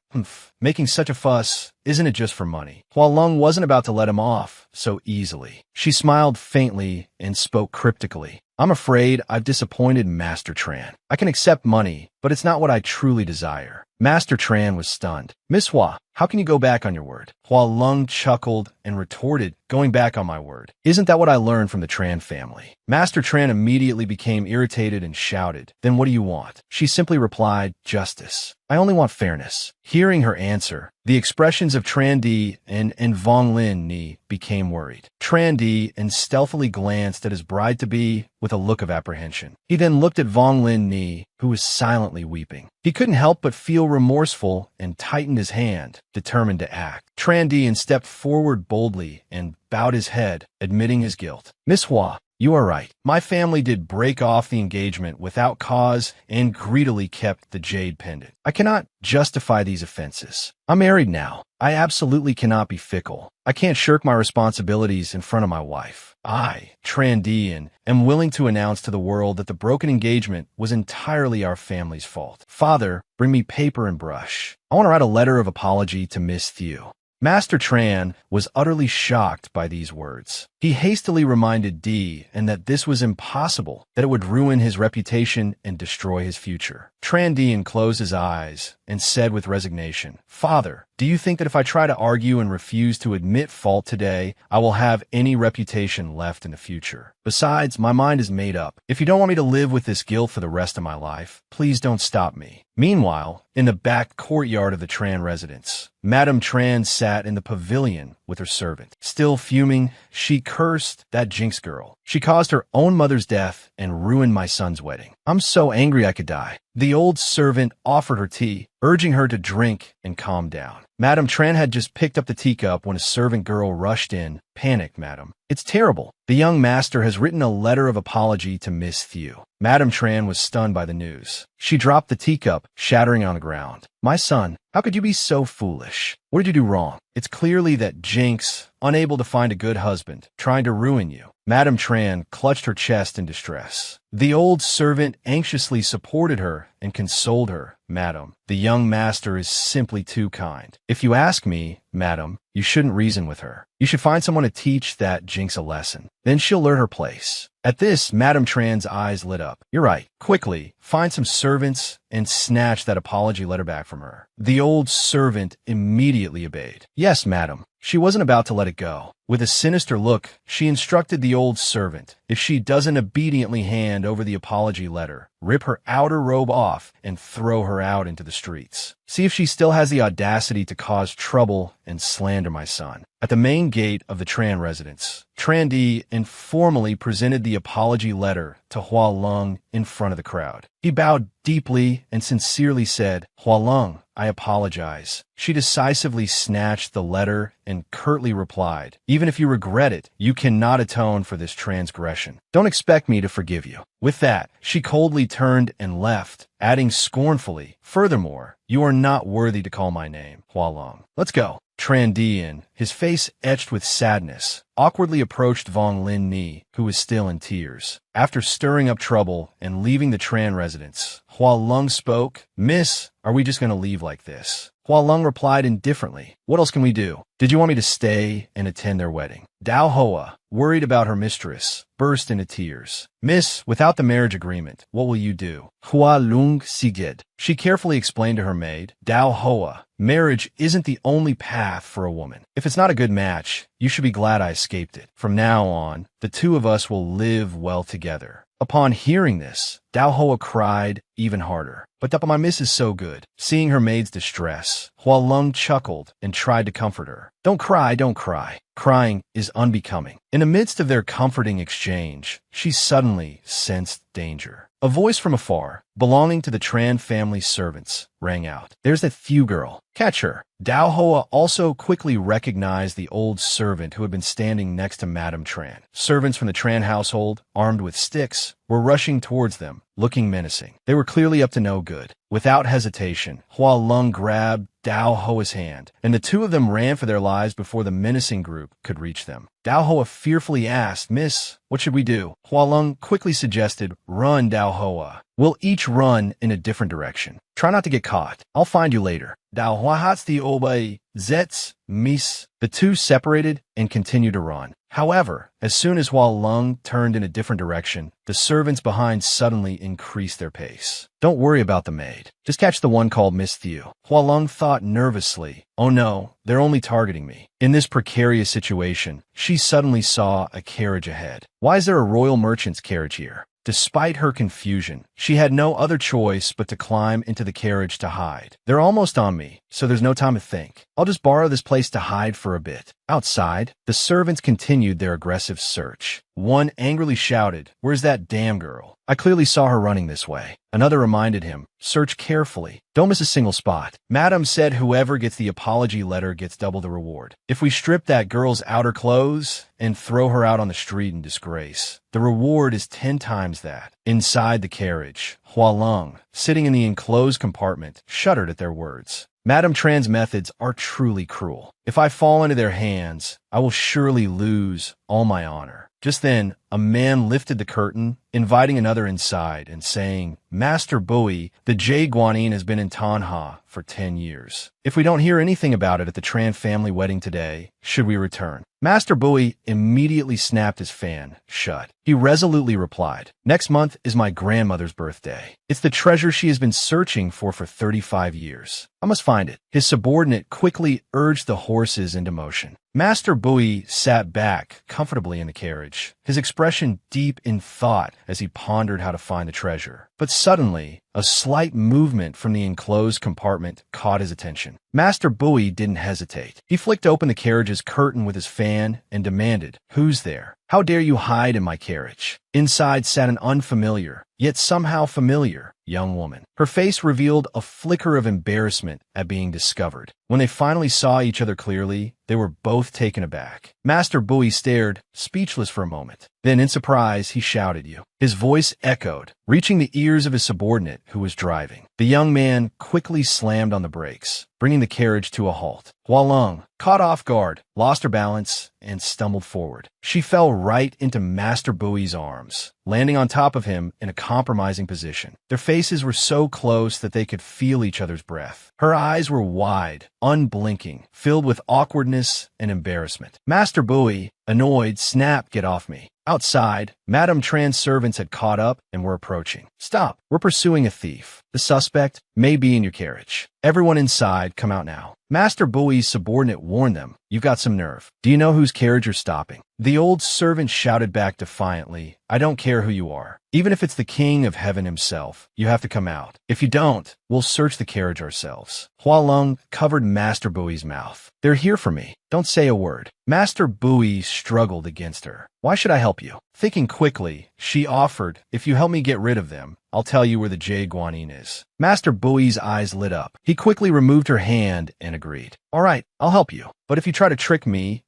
Making such a fuss, isn't it just for money? Hualeng wasn't about to let him off so easily. She smiled faintly and spoke cryptically. I'm afraid I've disappointed Master Tran. I can accept money, but it's not what I truly desire. Master Tran was stunned. Miss Hua, how can you go back on your word? Hualeng chuckled and retorted, going back on my word. Isn't that what I learned from the Tran family? Master Tran immediately became irritated and shouted, then what do you want? She simply replied, justice. I only want fairness. Hearing her answer, the expressions of Tran and Vong Lin Ni became worried. Tran and stealthily glanced at his bride-to-be with a look of apprehension. He then looked at Vong Lin Ni Ni, who was silently weeping. He couldn't help but feel remorseful and tightened his hand, determined to act. Tran Dian stepped forward boldly and bowed his head, admitting his guilt. Miss Hua, you are right. My family did break off the engagement without cause and greedily kept the jade pendant. I cannot justify these offenses. I'm married now. I absolutely cannot be fickle. I can't shirk my responsibilities in front of my wife. I, Tran Dian, am willing to announce to the world that the broken engagement was entirely our family's fault. Father, bring me paper and brush. I want to write a letter of apology to Miss Thieu. Master Tran was utterly shocked by these words. He hastily reminded Di and that this was impossible, that it would ruin his reputation and destroy his future. Tran Dian closed his eyes and said with resignation, Father, do you think that if I try to argue and refuse to admit fault today, I will have any reputation left in the future? Besides, my mind is made up. If you don't want me to live with this guilt for the rest of my life, please don't stop me. Meanwhile, in the back courtyard of the Tran residence, Madame Tran sat in the pavilion with her servant. Still fuming, she cursed that Jinx girl. She caused her own mother's death and ruined my son's wedding. I'm so angry I could die. The old servant offered her tea, urging her to drink and calm down. Madame Tran had just picked up the teacup when a servant girl rushed in. Panicked, madam. It's terrible. The young master has written a letter of apology to Miss Thieu. Madame Tran was stunned by the news. She dropped the teacup, shattering on the ground. My son, how could you be so foolish? What did you do wrong? It's clearly that Jinx, unable to find a good husband, trying to ruin you. Madame Tran clutched her chest in distress. The old servant anxiously supported her and consoled her. Madam, the young master is simply too kind. If you ask me, madam, you shouldn't reason with her. You should find someone to teach that Jinx a lesson. Then she'll learn her place. At this, Madame Tran's eyes lit up. You're right. Quickly, find some servants and snatch that apology letter back from her. The old servant immediately obeyed. Yes, madam. She wasn't about to let it go. With a sinister look, she instructed the old servant, if she doesn't obediently hand over the apology letter, rip her outer robe off and throw her out into the streets. See if she still has the audacity to cause trouble and slander my son. At the main gate of the Tran residence, Tran Di informally presented the apology letter to Hua Lung in front of the crowd. He bowed deeply and sincerely said, Hua Lung, I apologize. She decisively snatched the letter and curtly replied, even if you regret it, you cannot atone for this transgression. Don't expect me to forgive you. With that, she coldly turned and left, adding scornfully, furthermore, you are not worthy to call my name, Hua Lung. Let's go. Tran Dian, his face etched with sadness, awkwardly approached Vong Lin Ni, who was still in tears. After stirring up trouble and leaving the Tran residence, Hua Lung spoke, Miss, are we just going to leave like this? Hua Lung replied indifferently, what else can we do? Did you want me to stay and attend their wedding? Dao Hoa, worried about her mistress, burst into tears. Miss, without the marriage agreement, what will you do? Hua Lung Sigid. She carefully explained to her maid, Dao Hoa, marriage isn't the only path for a woman. If it's not a good match, you should be glad I escaped it. From now on, the two of us will live well together. Upon hearing this, Dao Hoa cried even harder. But my miss is so good. Seeing her maid's distress, Hua Lung chuckled and tried to comfort her. Don't cry, don't cry. Crying is unbecoming. In the midst of their comforting exchange, she suddenly sensed danger. A voice from afar, belonging to the Tran family servants, rang out. There's that Thieu girl. Catch her. Dao Hoa also quickly recognized the old servant who had been standing next to Madame Tran. Servants from the Tran household, armed with sticks, were rushing towards them, looking menacing. They were clearly up to no good. Without hesitation, Hua Lung grabbed Dao Hoa's hand, and the two of them ran for their lives before the menacing group could reach them. Dao Hoa fearfully asked, Miss, what should we do? Hua Lung quickly suggested, run, Dao Hoa. We'll each run in a different direction. Try not to get caught. I'll find you later. Dao Hoa hats the obey. Zets, Mis. The two separated and continued to run. However, as soon as Hua Lung turned in a different direction, the servants behind suddenly increased their pace. Don't worry about the maid. Just catch the one called Miss Thieu. Hua Lung thought nervously, oh no, they're only targeting me. In this precarious situation, she suddenly saw a carriage ahead. Why is there a royal merchant's carriage here? Despite her confusion, she had no other choice but to climb into the carriage to hide. They're almost on me. so there's no time to think. I'll just borrow this place to hide for a bit. Outside, the servants continued their aggressive search. One angrily shouted, "Where's that damn girl? I clearly saw her running this way." Another reminded him, "Search carefully. Don't miss a single spot." Madam said whoever gets the apology letter gets double the reward. If we strip that girl's outer clothes and throw her out on the street in disgrace, the reward is 10 times that. Inside the carriage, Hualeng, sitting in the enclosed compartment, shuddered at their words. Madame Tran's methods are truly cruel. If I fall into their hands, I will surely lose all my honor. Just then, a man lifted the curtain, inviting another inside and saying, "Master Bowie, the Jade Guanyin has been in Tanha for 10 years. If we don't hear anything about it at the Tran family wedding today, should we return?" Master Bowie immediately snapped his fan shut. He resolutely replied, "Next month is my grandmother's birthday. It's the treasure she has been searching for 35 years. I must find it." His subordinate quickly urged the horses into motion. Master Bowie sat back comfortably in the carriage, his expression deep in thought as he pondered how to find the treasure. But suddenly, a slight movement from the enclosed compartment caught his attention. Master Bowie didn't hesitate. He flicked open the carriage's curtain with his fan and demanded, "Who's there? How dare you hide in my carriage?" Inside sat an unfamiliar, yet somehow familiar, young woman. Her face revealed a flicker of embarrassment at being discovered. When they finally saw each other clearly, they were both taken aback. Master Bowie stared, speechless for a moment. Then, in surprise, he shouted, "You." His voice echoed, reaching the ears of his subordinate who was driving. The young man quickly slammed on the brakes, bringing the carriage to a halt. Hualeng, caught off guard, lost her balance and stumbled forward. She fell right into Master Bowie's arms, landing on top of him in a compromising position. Their faces were so close that they could feel each other's breath. Her eyes were wide, unblinking, filled with awkwardness and embarrassment. Master Bowie, annoyed, snapped, "Get off me." Outside, Madame Tran's servants had caught up and were approaching. "Stop, we're pursuing a thief. The suspect may be in your carriage. Everyone inside, come out now." Master Bowie's subordinate warned them, "You've got some nerve. Do you know whose carriage you're stopping?" The old servant shouted back defiantly, "I don't care who you are. Even if it's the King of Heaven himself, you have to come out. If you don't, we'll search the carriage ourselves." Hualeng covered Master Bowie's mouth. "They're here for me. Don't say a word." Master Bowie struggled against her. "Why should I help you?" Thinking quickly, she offered, "If you help me get rid of them, I'll tell you where the Jade Guanyin is." Master Bowie's eyes lit up. He quickly removed her hand and agreed. "All right, I'll help you. But if you try to trick me,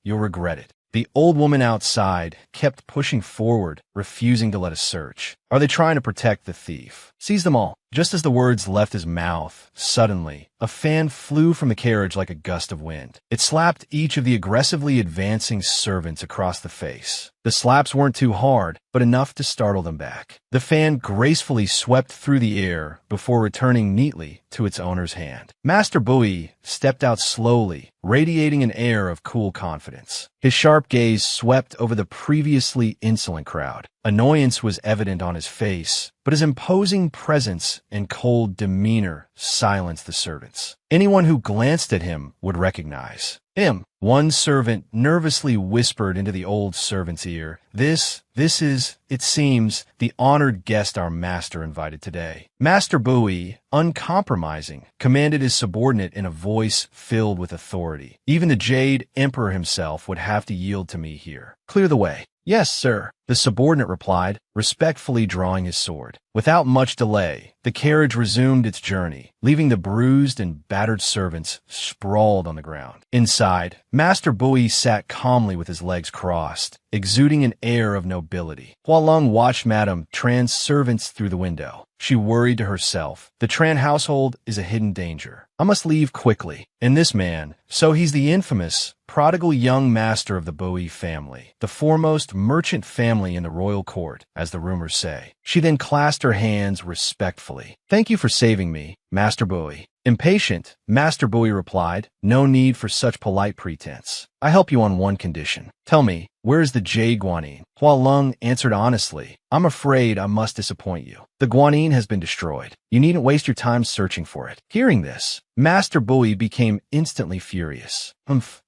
you'll regret it." The old woman outside kept pushing forward, refusing to let us search. "Are they trying to protect the thief? Seize them all." Just as the words left his mouth, suddenly, a fan flew from the carriage like a gust of wind. It slapped each of the aggressively advancing servants across the face. The slaps weren't too hard, but enough to startle them back. The fan gracefully swept through the air before returning neatly to its owner's hand. Master Bowie stepped out slowly, radiating an air of cool confidence. His sharp gaze swept over the previously insolent crowd. Annoyance was evident on his face, but his imposing presence and cold demeanor silenced the servants. Anyone who glanced at him would recognize him. One servant nervously whispered into the old servant's ear, This is, it seems, the honored guest our master invited today." Master Bowie, uncompromising, commanded his subordinate in a voice filled with authority. "Even the Jade Emperor himself would have to yield to me here. Clear the way." "Yes, sir," the subordinate replied, respectfully drawing his sword. Without much delay, the carriage resumed its journey, leaving the bruised and battered servants sprawled on the ground. Inside, Master Bowie sat calmly with his legs crossed, exuding an air of nobility. Hualeng watched Madame Tran's servants through the window. She worried to herself, "The Tran household is a hidden danger. I must leave quickly." And this man, so he's the infamous, prodigal young master of the Bowie family, the foremost merchant family in the royal court, as the rumors say. She then clasped her hands respectfully. "Thank you for saving me, Master Bowie." Impatient, Master Bowie replied, "No need for such polite pretense. I help you on one condition. Tell me, where is the Jade Guanyin?" Hualeng answered honestly, "I'm afraid I must disappoint you. The Guanyin has been destroyed. You needn't waste your time searching for it." Hearing this, Master Bowie became instantly furious.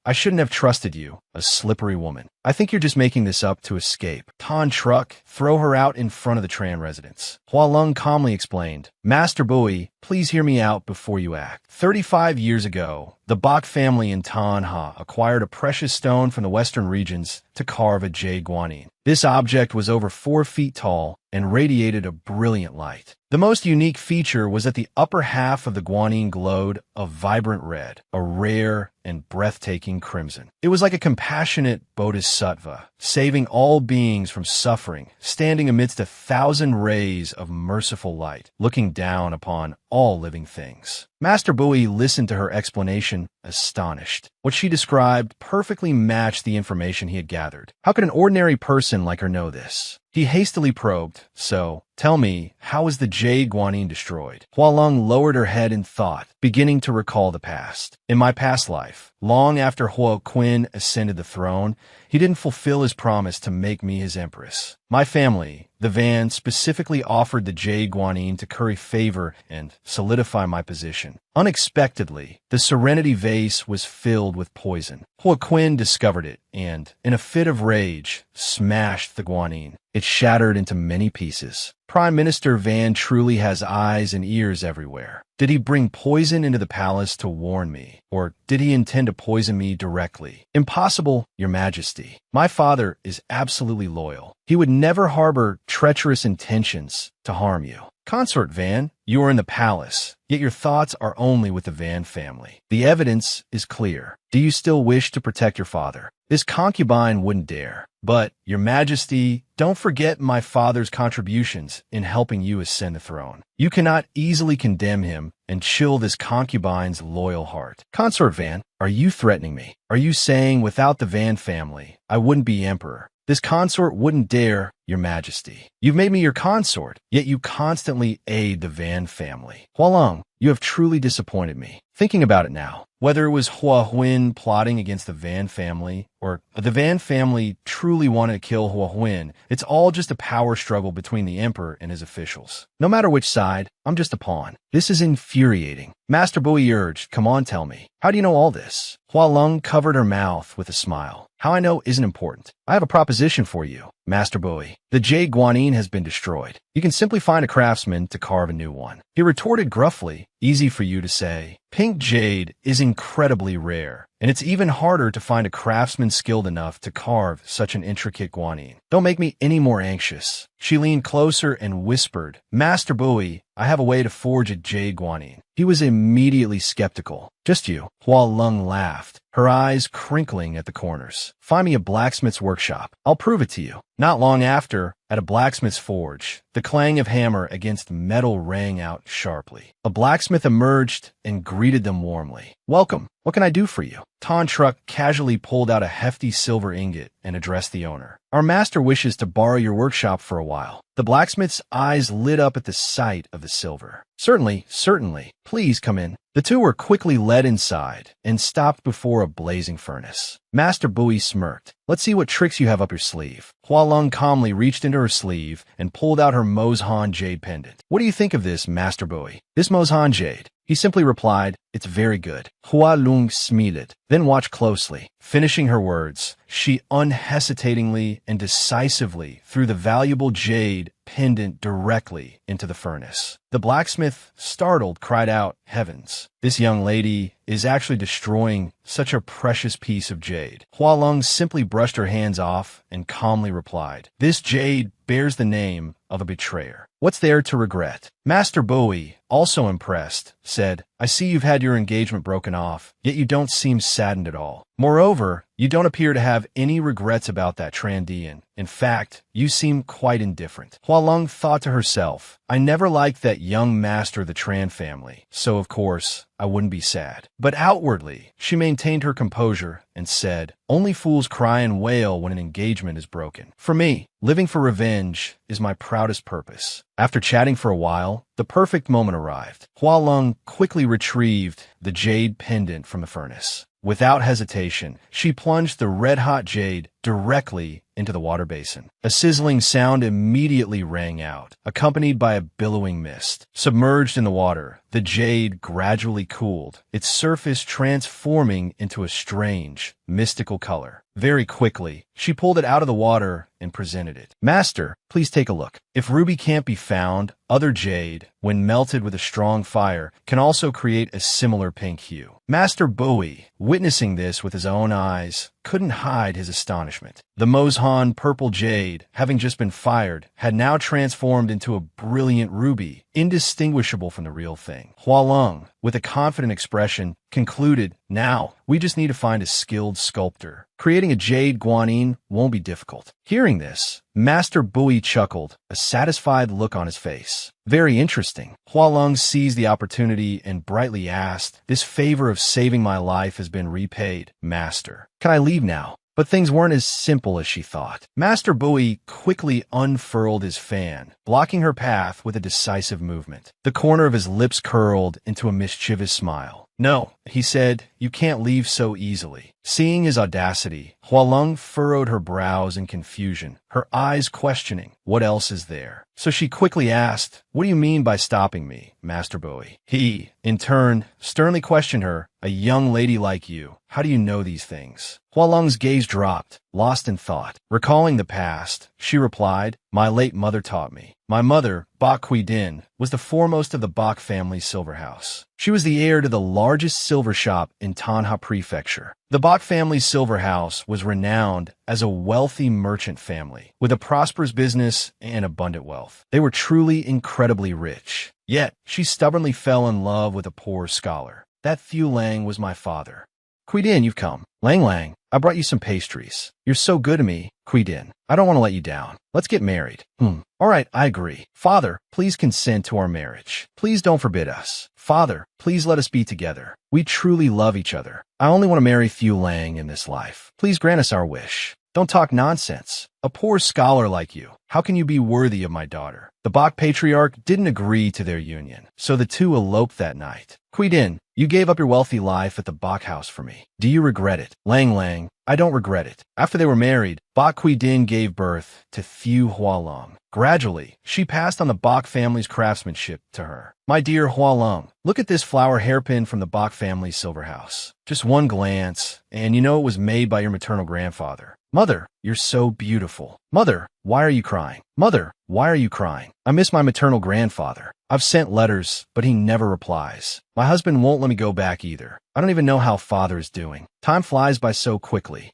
I shouldn't have trusted you, a slippery woman. I think you're just making this up to escape. Tan truck, throw her out in front of the Tran residence." Hualeng calmly explained, Master Bui, please hear me out before you act. 35 years ago, the Bok family in Tanha acquired a precious stone from the western regions to carve a jade guanine. This object was over 4 feet tall and radiated a brilliant light. The most unique feature was that the upper half of the guanine glowed a vibrant red, a rare and breathtaking crimson. It was like a compassionate bodhisattva, saving all beings from suffering, standing amidst 1,000 rays of merciful light, looking down upon all living things. Master Bui listened to her explanation, astonished. What she described perfectly matched the information he had gathered. How could an ordinary person like her know this? He hastily probed, so, tell me, how was the jade guanine destroyed? Hualong lowered her head in thought, beginning to recall the past. In my past life, long after Huo Qin ascended the throne, he didn't fulfill his promise to make me his empress. My family, the Van, specifically offered the jade guanine to curry favor and solidify my position. Unexpectedly, the Serenity Vase was filled with poison. Huo Qin discovered it and, in a fit of rage, smashed the guanine. It shattered into many pieces. Prime Minister Van truly has eyes and ears everywhere. Did he bring poison into the palace to warn me? Or did he intend to poison me directly? Impossible, Your Majesty. My father is absolutely loyal. He would never harbor treacherous intentions to harm you. Consort Van, you are in the palace, yet your thoughts are only with the Van family. The evidence is clear. Do you still wish to protect your father? This concubine wouldn't dare. But, Your Majesty, don't forget my father's contributions in helping you ascend the throne. You cannot easily condemn him and chill this concubine's loyal heart. Consort Van, are you threatening me? Are you saying without the Van family, I wouldn't be emperor? This consort wouldn't dare, Your Majesty. You've made me your consort, yet you constantly aid the Van family. Hualong, you have truly disappointed me. Thinking about it now, whether it was Hua Huin plotting against the Van family, or the Van family truly wanted to kill Hua Huin, it's all just a power struggle between the emperor and his officials. No matter which side, I'm just a pawn. This is infuriating. Master Bui urged, come on, tell me. How do you know all this? Hualong covered her mouth with a smile. How I know isn't important. I have a proposition for you, Master Bui. The jade guanine has been destroyed. You can simply find a craftsman to carve a new one. He retorted gruffly, easy for you to say. Pink jade is incredibly rare, and it's even harder to find a craftsman skilled enough to carve such an intricate guanine. Don't make me any more anxious. She leaned closer and whispered, Master Bui, I have a way to forge a jade guanine. He was immediately skeptical. Just you. Hualong laughed, her eyes crinkling at the corners. Find me a blacksmith's workshop. I'll prove it to you. Not long after, at a blacksmith's forge, the clang of hammer against metal rang out sharply. A blacksmith emerged and greeted them warmly. Welcome. What can I do for you? Tan Truck casually pulled out a hefty silver ingot and addressed the owner. Our master wishes to borrow your workshop for a while. The blacksmith's eyes lit up at the sight of the silver. Certainly, certainly. Please come in. The two were quickly led inside and stopped before a blazing furnace. Master Bui smirked. Let's see what tricks you have up your sleeve. Hualong calmly reached into her sleeve and pulled out her Mozhan jade pendant. What do you think of this, Master Bui? This Mozhan jade. He simply replied, it's very good. Hualong smiled, then watched closely. Finishing her words, she unhesitatingly and decisively threw the valuable jade pendant directly into the furnace. The blacksmith, startled, cried out, heavens, this young lady is actually destroying such a precious piece of jade. Hualong simply brushed her hands off and calmly replied, this jade bears the name of a betrayer. What's there to regret? Master Bui, also impressed, said, I see you've had your engagement broken off, yet you don't seem saddened at all. Moreover, you don't appear to have any regrets about that Trandian. In fact, you seem quite indifferent. Hualong thought to herself, I never liked that young master of the Tran family, so of course, I wouldn't be sad. But outwardly, she maintained her composure and said, only fools cry and wail when an engagement is broken. For me, living for revenge is my proudest purpose. After chatting for a while, the perfect moment arrived. Hualong quickly retrieved the jade pendant from the furnace. Without hesitation, she plunged the red-hot jade directly into the water basin. A sizzling sound immediately rang out, accompanied by a billowing mist. Submerged in the water, the jade gradually cooled, its surface transforming into a strange, mystical color. Very quickly, she pulled it out of the water and presented it. Master, please take a look. If ruby can't be found, other jade, when melted with a strong fire, can also create a similar pink hue. Master Bowie, witnessing this with his own eyes, couldn't hide his astonishment. The Mozhan purple jade, having just been fired, had now transformed into a brilliant ruby, indistinguishable from the real thing. Hualong, with a confident expression, concluded, "Now, we just need to find a skilled sculptor. Creating a jade guanine won't be difficult." Hearing this, Master Bowie chuckled, a satisfied look on his face. "Very interesting." Hualong seized the opportunity and brightly asked, "This favor of saving my life has been repaid, Master. Can I leave now?" But things weren't as simple as she thought. Master Bowie quickly unfurled his fan, blocking her path with a decisive movement. The corner of his lips curled into a mischievous smile. "No," he said, "you can't leave so easily." Seeing his audacity, Hualong furrowed her brows in confusion, her eyes questioning, "What else is there?" So she quickly asked, "What do you mean by stopping me, Master Bowie?" He, in turn, sternly questioned her, "A young lady like you, how do you know these things?" Hualong's gaze dropped, lost in thought. Recalling the past, she replied, "My late mother taught me. My mother, Bak Din, was the foremost of the Bak family silver house. She was the heir to the largest silver shop in Tanha Prefecture. The Bak family silver house was renowned as a wealthy merchant family, with a prosperous business and abundant wealth. They were truly incredibly rich. Yet, she stubbornly fell in love with a poor scholar. That Thieu Lang was my father. Din, you've come. Lang, I brought you some pastries. You're so good to me, Din. I don't want to let you down. Let's get married." All right, I agree. Father, please consent to our marriage. Please don't forbid us. Father, please let us be together. We truly love each other. I only want to marry Thieu Lang in this life. Please grant us our wish. Don't talk nonsense. A poor scholar like you, how can you be worthy of my daughter? The Bak patriarch didn't agree to their union, so the two eloped that night. Din, you gave up your wealthy life at the Bak house for me. Do you regret it? Lang, I don't regret it. After they were married, Bak Din gave birth to Thieu Hualong. Gradually, she passed on the Bak family's craftsmanship to her. "My dear Hualong, look at this flower hairpin from the Bak family's silver house. Just one glance, and you know it was made by your maternal grandfather. Mother, you're so beautiful. Mother, why are you crying? Mother, why are you crying? I miss my maternal grandfather. I've sent letters, but he never replies. My husband won't let me go back either. I don't even know how father is doing. Time flies by so quickly.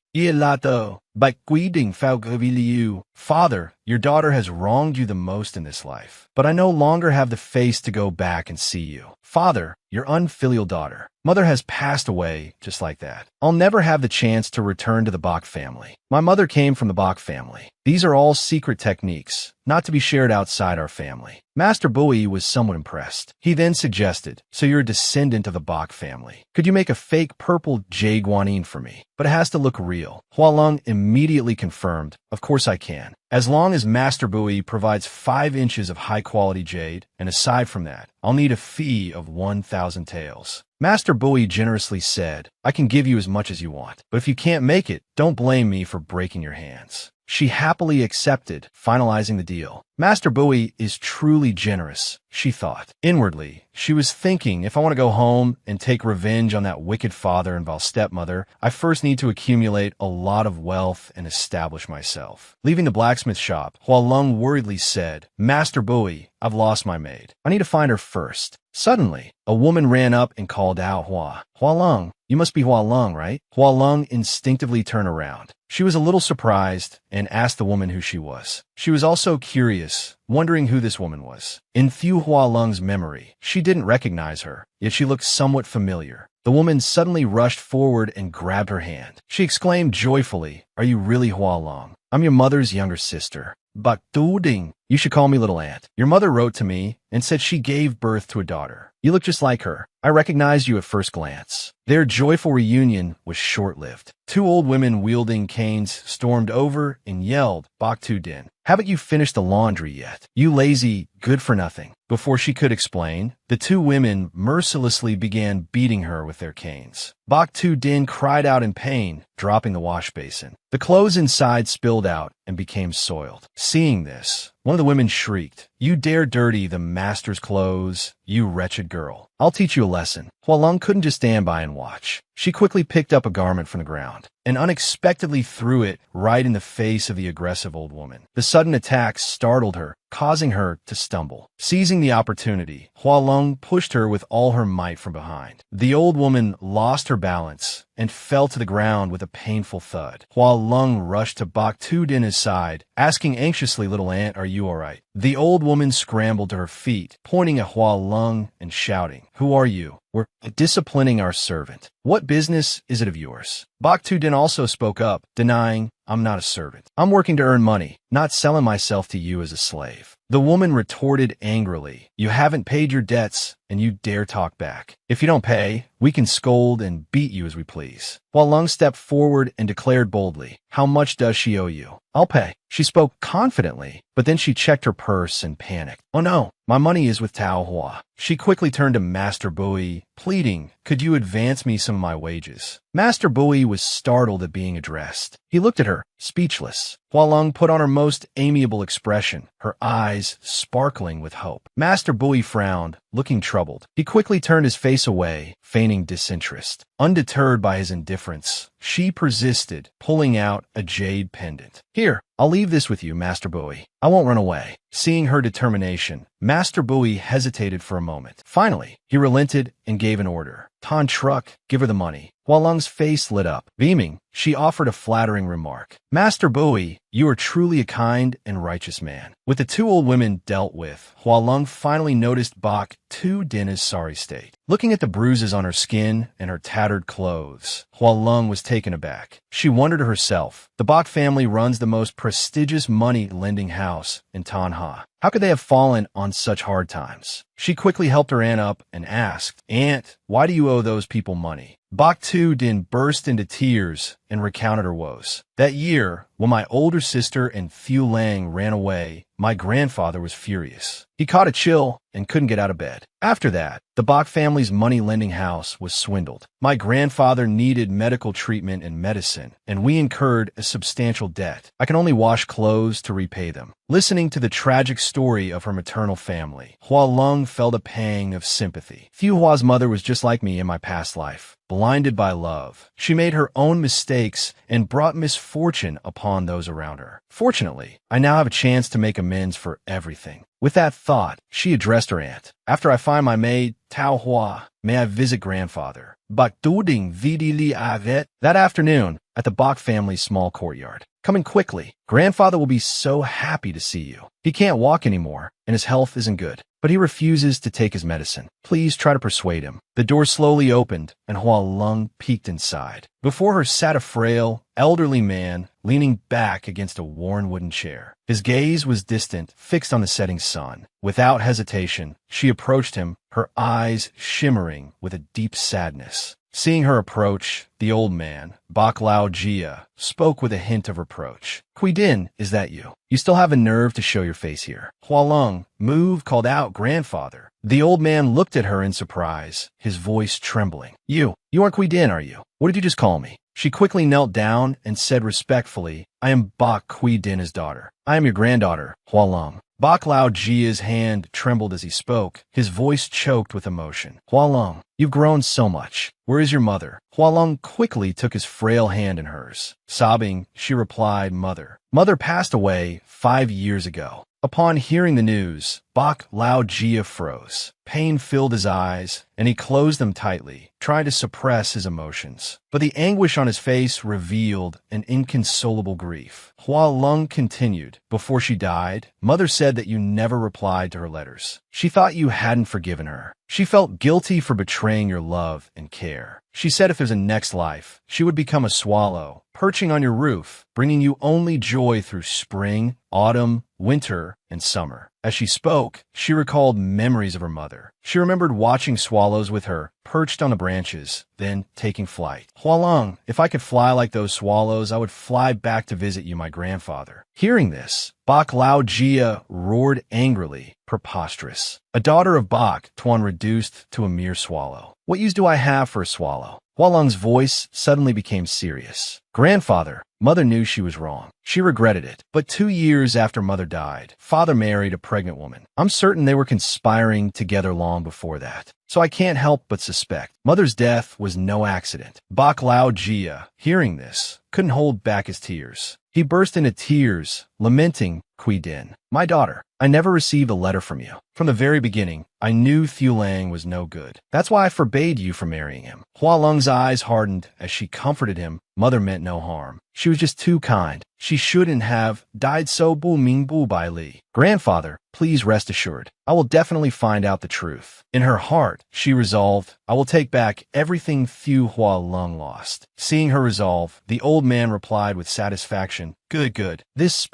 Father, your daughter has wronged you the most in this life, but I no longer have the face to go back and see you. Father, your unfilial daughter. Mother has passed away just like that. I'll never have the chance to return to the Bak family. My mother came from the Bak family. These are all secret techniques, not to be shared outside our family." Master Bowie was somewhat impressed. He then suggested, "So you're a descendant of the Bak family. Could you make a fake purple jade guanine for me? But it has to look real." Hualong immediately confirmed, "Of course I can. As long as Master Bowie provides 5 inches of high-quality jade, and aside from that, I'll need a fee of 1,000 taels." Master Bowie generously said, "I can give you as much as you want, but if you can't make it, don't blame me for breaking your hands." She happily accepted, finalizing the deal. Master Bowie is truly generous, she thought. Inwardly, she was thinking, if I want to go home and take revenge on that wicked father and vile stepmother, I first need to accumulate a lot of wealth and establish myself. Leaving the blacksmith shop, Hualong worriedly said, "Master Bowie, I've lost my maid. I need to find her first." Suddenly, a woman ran up and called out, "Hualong, you must be Hualong, right?" Hualong instinctively turned around. She was a little surprised and asked the woman who she was. She was also curious, wondering who this woman was. In Thieu Hualong's memory, she didn't recognize her, yet she looked somewhat familiar. The woman suddenly rushed forward and grabbed her hand. She exclaimed joyfully, "Are you really Hualong? I'm your mother's younger sister. Bak Ding. You should call me little aunt. Your mother wrote to me and said she gave birth to a daughter. You look just like her. I recognized you at first glance." Their joyful reunion was short-lived. 2 old women wielding canes stormed over and yelled, "Bak Din, haven't you finished the laundry yet? You lazy, good-for-nothing." Before she could explain, the 2 women mercilessly began beating her with their canes. Bak Din cried out in pain, dropping the wash basin. The clothes inside spilled out and became soiled. Seeing this, one of the women shrieked, "You dare dirty the master's clothes, you wretched girl. I'll teach you a lesson." Hualong couldn't just stand by and watch. She quickly picked up a garment from the ground and unexpectedly threw it right in the face of the aggressive old woman. The sudden attack startled her, causing her to stumble. Seizing the opportunity, Hua Lung pushed her with all her might from behind. The old woman lost her balance and fell to the ground with a painful thud. Hua Lung rushed to Bak Tu Din's side, asking anxiously, "Little aunt, are you all right?" The old woman scrambled to her feet, pointing at Hua Lung and shouting, "Who are you? We're disciplining our servant. What business is it of yours?" Bak Tu Din also spoke up, denying, "I'm not a servant. I'm working to earn money, not selling myself to you as a slave." The woman retorted angrily, "You haven't paid your debts, and you dare talk back. If you don't pay, we can scold and beat you as we please." Hua Lung stepped forward and declared boldly, "How much does she owe you?" "I'll pay." She spoke confidently, but then she checked her purse and panicked. "Oh no, my money is with Tao Hua." She quickly turned to Master Bui, pleading, "Could you advance me some of my wages?" Master Bui was startled at being addressed. He looked at her, speechless. Hua Lung put on her most amiable expression, her eyes sparkling with hope. Master Bui frowned, looking troubled. He quickly turned his face away, feigning disinterest. Undeterred by his indifference, she persisted, pulling out a jade pendant. "Here, I'll leave this with you, Master Bui. I won't run away." Seeing her determination, Master Bui hesitated for a moment. Finally, he relented and gave an order. "Tan Truck, give her the money." Hua Lung's face lit up. Beaming, she offered a flattering remark. "Master Bui, you are truly a kind and righteous man." With the two old women dealt with, Hua Lung finally noticed Bak Tu Din's sorry state. Looking at the bruises on her skin and her tattered clothes, Hua Lung was taken aback. She wondered to herself, the Bak family runs the most prestigious money-lending house in Tanha. How could they have fallen on such hard times? She quickly helped her aunt up and asked, "Aunt, why do you owe those people money?" Bak Tu Din burst into tears and recounted her woes. "That year, when my older sister and Fu Lang ran away, my grandfather was furious. He caught a chill and couldn't get out of bed. After that, the Bak family's money-lending house was swindled. My grandfather needed medical treatment and medicine, and we incurred a substantial debt. I can only wash clothes to repay them." Listening to the tragic story of her maternal family, Hua Lung felt a pang of sympathy. Fu Hua's mother was just like me in my past life, blinded by love. She made her own mistakes and brought misfortune upon those around her. Fortunately, I now have a chance to make amends for everything. With that thought, she addressed her aunt. "After I find my maid, Tao Hua, may I visit grandfather?" Bak Tu Ding vidi li avet. That afternoon, at the Bak family's small courtyard. "Coming quickly. Grandfather will be so happy to see you. He can't walk anymore, and his health isn't good, but he refuses to take his medicine. Please try to persuade him." The door slowly opened, and Hua Lung peeked inside. Before her sat a frail, elderly man leaning back against a worn wooden chair. His gaze was distant, fixed on the setting sun. Without hesitation, she approached him, her eyes shimmering with a deep sadness. Seeing her approach, the old man, Bak Lao Jia, spoke with a hint of reproach. "Kui Din, is that you? You still have a nerve to show your face here." Hua Lung, moved, called out, "Grandfather." The old man looked at her in surprise, his voice trembling. You aren't Kui Din, are you? What did you just call me?" She quickly knelt down and said respectfully, "I am Bak Kui Din's daughter. I am your granddaughter, Hua Lung." Bak Lao Jia's hand trembled as he spoke, his voice choked with emotion. "Hua Lung, you've grown so much. Where is your mother?" Hua Lung quickly took his frail hand in hers. Sobbing, she replied, "Mother. Mother passed away 5 years ago." Upon hearing the news, Bak Lao Jia froze. Pain filled his eyes, and he closed them tightly, trying to suppress his emotions. But the anguish on his face revealed an inconsolable grief. Hua Lung continued, "Before she died, Mother said that you never replied to her letters. She thought you hadn't forgiven her. She felt guilty for betraying your love and care. She said if there's a next life, she would become a swallow, perching on your roof, bringing you only joy through spring, autumn, winter, and summer." As she spoke, she recalled memories of her mother. She remembered watching swallows with her, perched on the branches, then taking flight. "Hua Lung, if I could fly like those swallows, I would fly back to visit you, my grandfather." Hearing this, Bak Lao Jia roared angrily, "Preposterous. A daughter of Bak, Tuan reduced to a mere swallow. What use do I have for a swallow?" Hua Lung's voice suddenly became serious. "Grandfather, Mother knew she was wrong. She regretted it. But 2 years after Mother died, Father married a pregnant woman. I'm certain they were conspiring together long before that. So I can't help but suspect Mother's death was no accident." Bak Lao Jia, hearing this, couldn't hold back his tears. He burst into tears, lamenting, Qui Din. My daughter, I never received a letter from you. From the very beginning, I knew Thulang was no good. That's why I forbade you from marrying him. Hua Lung's eyes hardened as she comforted him. Mother meant no harm. She was just too kind. She shouldn't have died so bu ming bu bai li. Grandfather, please rest assured. I will definitely find out the truth. In her heart, she resolved, I will take back everything Thu Hua Lung lost. Seeing her resolve, the old man replied with satisfaction, Good, good. This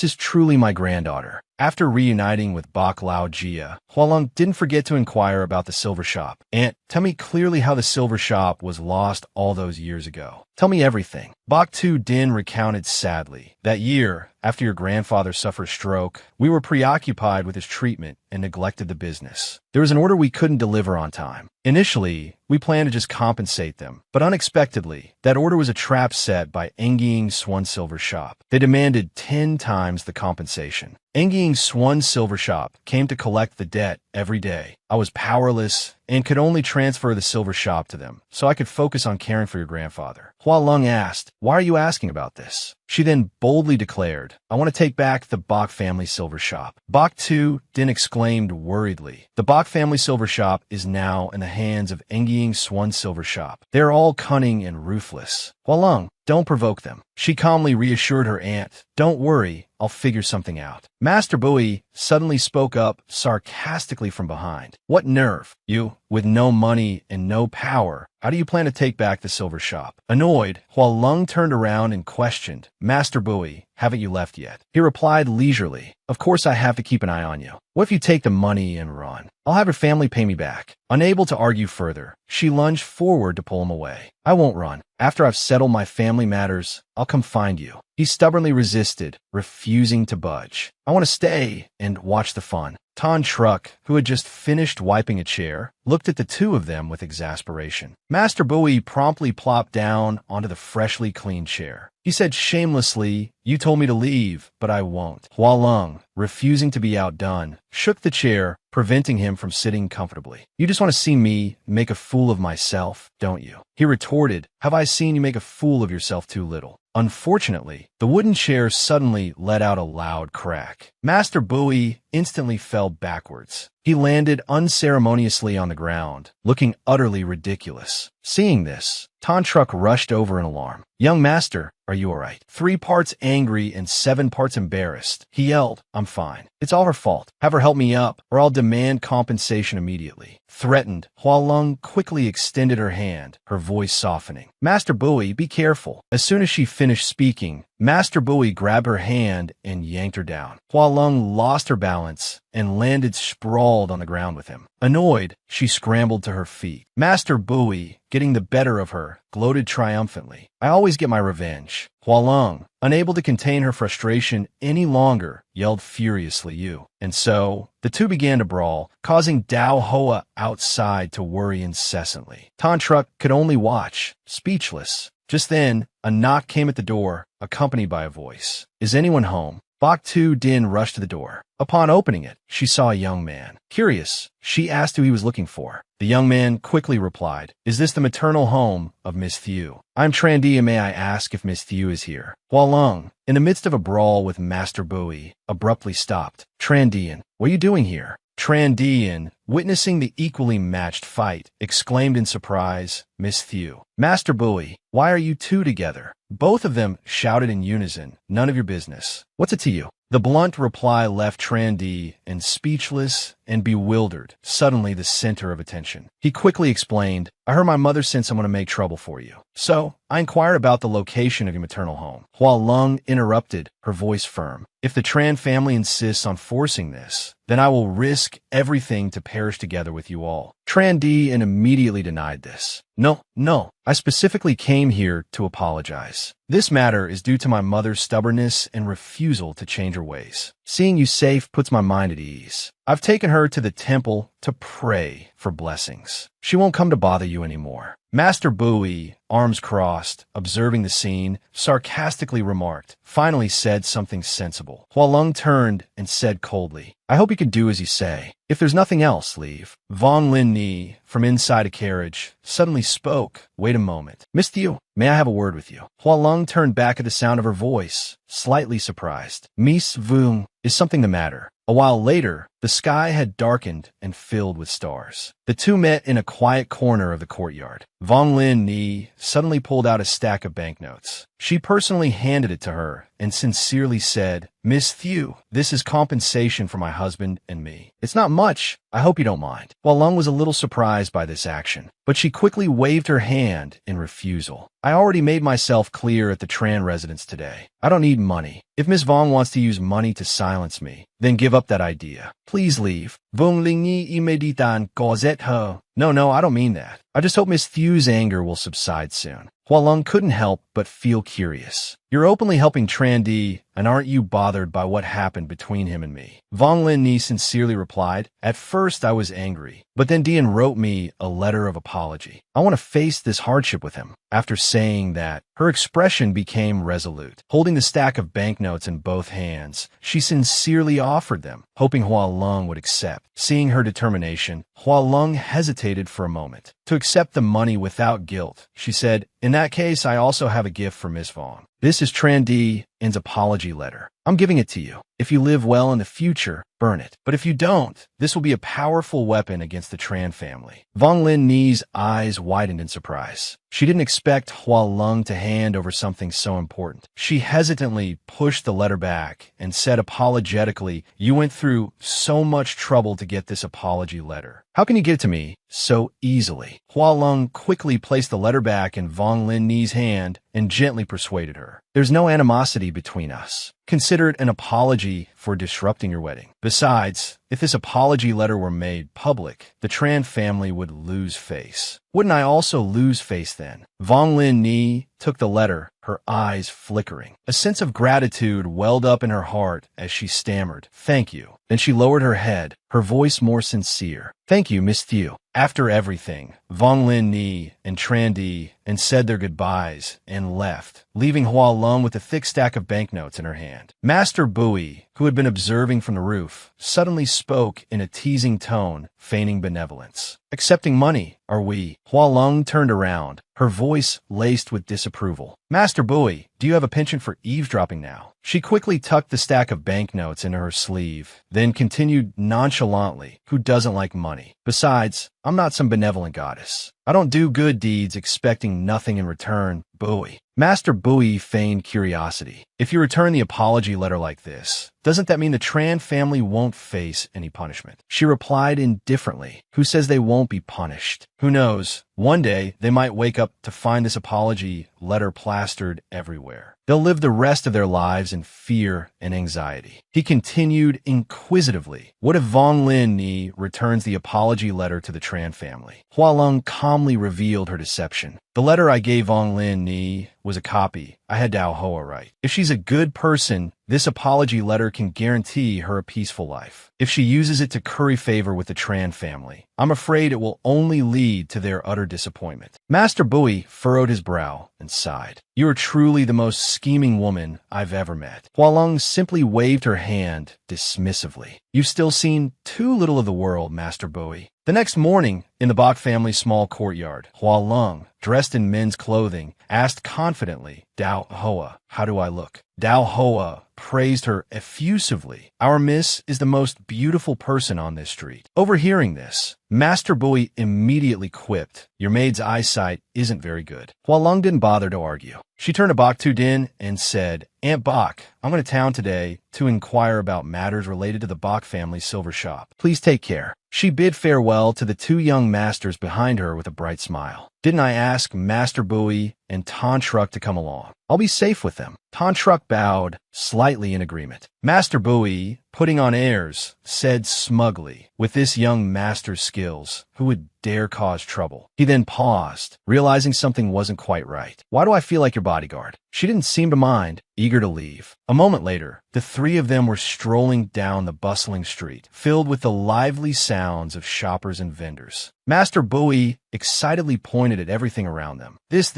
is truly my granddaughter. After reuniting with Bak Lao Jia, Hualong didn't forget to inquire about the silver shop. Aunt, tell me clearly how the silver shop was lost all those years ago. Tell me everything. Bak Tu Din recounted sadly. That year, after your grandfather suffered a stroke, we were preoccupied with his treatment and neglected the business. There was an order we couldn't deliver on time. Initially, we planned to just compensate them, but unexpectedly, that order was a trap set by Engying Swan Silver Shop. They demanded 10 times the compensation. Engying Swan Silver Shop came to collect the debt every day. I was powerless and could only transfer the silver shop to them, so I could focus on caring for your grandfather. Hua Lung asked, Why are you asking about this? She then boldly declared, I want to take back the Bak family silver shop. Bak Tu Din exclaimed worriedly. The Bak family silver shop is now in the hands of Engying Swan Silver Shop. They're all cunning and ruthless. Hua Lung, don't provoke them. She calmly reassured her aunt, Don't worry, I'll figure something out. Master Bui suddenly spoke up sarcastically from behind. What nerve? You, with no money and no power, how do you plan to take back the silver shop? Annoyed, Hua Lung turned around and questioned, Master Bui, haven't you left yet? He replied leisurely, Of course I have to keep an eye on you. What if you take the money and run? I'll have your family pay me back. Unable to argue further, she lunged forward to pull him away. I won't run. After I've settled my family matters, I'll come find you. He stubbornly resisted, refusing to budge. I want to stay and watch the fun. Tan Truck, who had just finished wiping a chair, looked at the two of them with exasperation. Master Bui promptly plopped down onto the freshly cleaned chair. He said shamelessly, You told me to leave, but I won't. Hua Lung, refusing to be outdone, shook the chair, preventing him from sitting comfortably. You just want to see me make a fool of myself, don't you? He retorted, Have I seen you make a fool of yourself too little? Unfortunately, the wooden chair suddenly let out a loud crack. Master Bui instantly fell backwards. He landed unceremoniously on the ground, looking utterly ridiculous. Seeing this, Tan Truck rushed over in alarm. Young master, are you all right? 3 parts angry and 7 parts embarrassed. He yelled, I'm fine. It's all her fault. Have her help me up, or I'll demand compensation immediately. Threatened, Hua Lung quickly extended her hand, her voice softening. Master Bui, be careful. As soon as she finished speaking, Master Bui grabbed her hand and yanked her down. Hua Lung lost her balance and landed sprawled on the ground with him. Annoyed, she scrambled to her feet. Master Bui, getting the better of her, gloated triumphantly. I always get my revenge. Hua Lung, unable to contain her frustration any longer, yelled furiously, You. And so, the two began to brawl, causing Dao Hoa outside to worry incessantly. Tan Truck could only watch, speechless. Just then, a knock came at the door, accompanied by a voice. Is anyone home? Bak Tu Din rushed to the door. Upon opening it, she saw a young man. Curious, she asked who he was looking for. The young man quickly replied, Is this the maternal home of Miss Thu? I'm Tran and may I ask if Miss Thu is here? Hua Lung, in the midst of a brawl with Master Bui, abruptly stopped. Tran, what are you doing here? Tran, witnessing the equally matched fight, exclaimed in surprise, Miss Thu. Master Bui, why are you two together? Both of them shouted in unison, None of your business. What's it to you? The blunt reply left Tran in speechless and bewildered, suddenly the center of attention. He quickly explained, I heard my mother sent someone to make trouble for you. So, I inquired about the location of your maternal home. Hua Lung interrupted, her voice firm. If the Tran family insists on forcing this, then I will risk everything to perish together with you all. Tran immediately denied this. No, I specifically came here to apologize. This matter is due to my mother's stubbornness and refusal to change her ways. Seeing you safe puts my mind at ease. I've taken her to the temple to pray for blessings. She won't come to bother you anymore. Master Bui, arms crossed, observing the scene, sarcastically remarked, finally said something sensible. Hualeng turned and said coldly, I hope you can do as you say. If there's nothing else, leave. Vong Lin Ni, from inside a carriage, suddenly spoke. Wait a moment. Miss Thieu, may I have a word with you? Hualeng turned back at the sound of her voice, slightly surprised. Miss Vung, is something the matter? A while later, the sky had darkened and filled with stars. The two met in a quiet corner of the courtyard. Vong Lin Ni suddenly pulled out a stack of banknotes. She personally handed it to her and sincerely said, Miss Thieu, this is compensation for my husband and me. It's not much. I hope you don't mind. Hualeng was a little surprised by this action, but she quickly waved her hand in refusal. I already made myself clear at the Tran residence today. I don't need money. If Miss Vong wants to use money to silence me, then give up that idea. Please leave. Vong Lingyi imeditan gozet ho. No, I don't mean that. I just hope Miss Thieu's anger will subside soon. Hualeng couldn't help but feel curious. You're openly helping Tran Di, and aren't you bothered by what happened between him and me? Vong Lin Ni sincerely replied, At first I was angry, but then Dian wrote me a letter of apology. I want to face this hardship with him. After saying that, her expression became resolute. Holding the stack of banknotes in both hands, she sincerely offered them, hoping Hualeng would accept. Seeing her determination, Hualeng hesitated for a moment. To accept the money without guilt, she said, In that case, I also have a gift for Miss Vong. This is Tran Di's apology letter. I'm giving it to you. If you live well in the future, burn it. But if you don't, this will be a powerful weapon against the Tran family. Vong Lin Ni's eyes widened in surprise. She didn't expect Hualeng to hand over something so important. She hesitantly pushed the letter back and said apologetically, You went through so much trouble to get this apology letter. How can you give it to me so easily? Hualeng quickly placed the letter back in Vong Lin Ni's hand and gently persuaded her. There's no animosity between us. Consider it an apology for disrupting your wedding. Besides, if this apology letter were made public, the Tran family would lose face. Wouldn't I also lose face then? Vong Lin Ni took the letter, her eyes flickering. A sense of gratitude welled up in her heart as she stammered, Thank you. Then she lowered her head, her voice more sincere. Thank you, Miss Thieu. After everything, Vong Lin Ni and Tran Di and said their goodbyes and left, leaving Hualeng with a thick stack of banknotes in her hand. Master Bui, who had been observing from the roof, suddenly spoke in a teasing tone, feigning benevolence. Accepting money, are we? Hualeng turned around, her voice laced with disapproval. Master Bui, do you have a penchant for eavesdropping now? She quickly tucked the stack of banknotes into her sleeve, then continued nonchalantly, Who doesn't like money? Besides, I'm not some benevolent goddess. I don't do good deeds expecting nothing in return, Bui. Master Bui feigned curiosity. If you return the apology letter like this, doesn't that mean the Tran family won't face any punishment? She replied indifferently. Who says they won't be punished? Who knows? One day, they might wake up to find this apology letter plastered everywhere. They'll live the rest of their lives in fear and anxiety. He continued inquisitively. What if Vong Lin Ni returns the apology letter to the Tran family? Hualeng calmly revealed her deception. The letter I gave Vong Lin Ni was a copy I had Dao Hoa write. If she's a good person, this apology letter can guarantee her a peaceful life. If she uses it to curry favor with the Tran family, I'm afraid it will only lead to their utter disappointment. Master Bui furrowed his brow and sighed. You are truly the most scheming woman I've ever met. Hualeng simply waved her hand dismissively. You've still seen too little of the world, Master Bui. The next morning, in the Bach family's small courtyard, Hualeng, dressed in men's clothing, asked confidently, Dao Hoa, how do I look? Dao Hoa praised her effusively. Our miss is the most beautiful person on this street. Overhearing this, Master Bui immediately quipped, Your maid's eyesight isn't very good. Hualeng didn't bother to argue. She turned to Bach Tudin and said, Aunt Bach, I'm going to town today to inquire about matters related to the Bach family's silver shop. Please take care. She bid farewell to the two young masters behind her with a bright smile. Didn't I ask Master Bui and Tan Truck to come along? I'll be safe with them. Tantruk bowed, slightly in agreement. Master Bui, putting on airs, said smugly, with this young master's skills, who would dare cause trouble? He then paused, realizing something wasn't quite right. Why do I feel like your bodyguard? She didn't seem to mind, eager to leave. A moment later, the three of them were strolling down the bustling street, filled with the lively sounds of shoppers and vendors. Master Bui excitedly pointed at everything around them. This,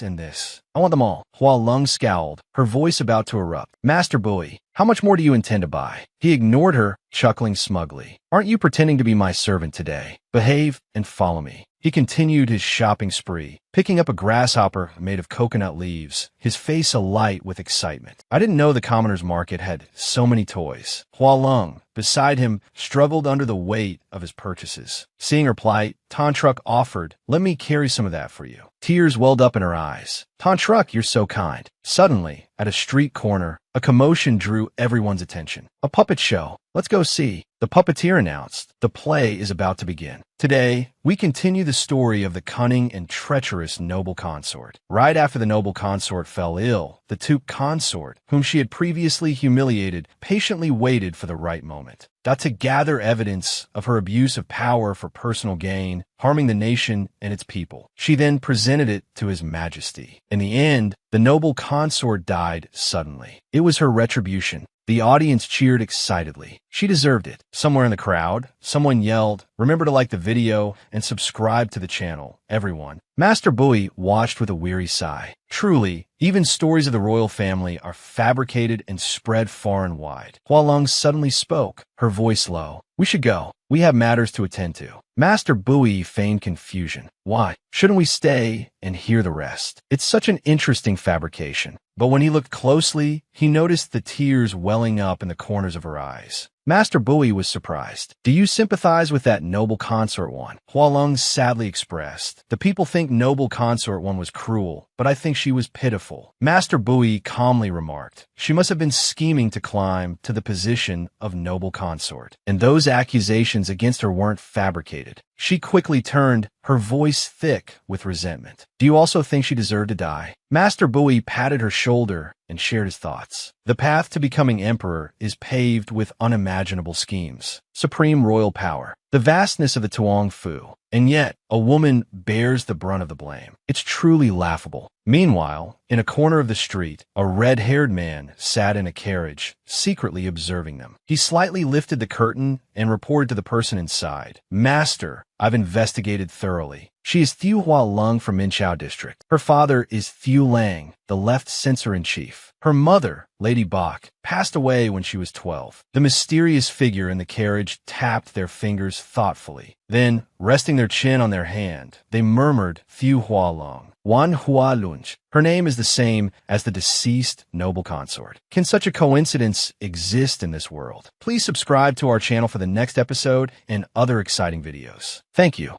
and this. I want them all. Hua Lung scowled, her voice about to erupt. Master Bui, how much more do you intend to buy? He ignored her, chuckling smugly. Aren't you pretending to be my servant today? Behave and follow me. He continued his shopping spree, picking up a grasshopper made of coconut leaves, his face alight with excitement. I didn't know the commoner's market had so many toys. Hua Lung, beside him, struggled under the weight of his purchases. Seeing her plight, Tantruk offered, "Let me carry some of that for you." Tears welled up in her eyes. "Tantruk, you're so kind." Suddenly, at a street corner, a commotion drew everyone's attention. A puppet show. Let's go see. The puppeteer announced. The play is about to begin. Today, we continue the story of the cunning and treacherous noble consort. Right after the noble consort fell ill, the Tukfi consort, whom she had previously humiliated, patiently waited for the right moment. To gather evidence of her abuse of power for personal gain, harming the nation and its people. She then presented it to His Majesty. In the end, the noble consort died suddenly. It was her retribution. The audience cheered excitedly. She deserved it. Somewhere in the crowd, someone yelled, "Remember to like the video and subscribe to the channel, everyone." Master Bui watched with a weary sigh. Truly, even stories of the royal family are fabricated and spread far and wide. Hua Lung suddenly spoke, her voice low. "We should go. We have matters to attend to." Master Bui feigned confusion. "Why? Shouldn't we stay and hear the rest?" It's such an interesting fabrication. But when he looked closely, he noticed the tears welling up in the corners of her eyes. Master Bui was surprised. "Do you sympathize with that noble consort one?" Hua Lung sadly expressed. "The people think noble consort one was cruel, but I think she was pitiful." Master Bui calmly remarked, "She must have been scheming to climb to the position of noble consort. And those accusations against her weren't fabricated." She quickly turned, her voice thick with resentment. "Do you also think she deserved to die?" Master Bui patted her shoulder and shared his thoughts. "The path to becoming emperor is paved with unimaginable schemes, supreme royal power, the vastness of the Tuong Fu, and yet a woman bears the brunt of the blame. It's truly laughable." Meanwhile, in a corner of the street, a red-haired man sat in a carriage, secretly observing them. He slightly lifted the curtain and reported to the person inside, "Master, I've investigated thoroughly. She is Thieu Hua Lung from Minchao District. Her father is Thieu Lang, the left censor-in-chief. Her mother, Lady Bach, passed away when she was 12. The mysterious figure in the carriage tapped their fingers thoughtfully. Then, resting their chin on their hand, they murmured Thieu Hua Lung. Wan Hua Lunch. Her name is the same as the deceased noble consort. Can such a coincidence exist in this world? Please subscribe to our channel for the next episode and other exciting videos. Thank you.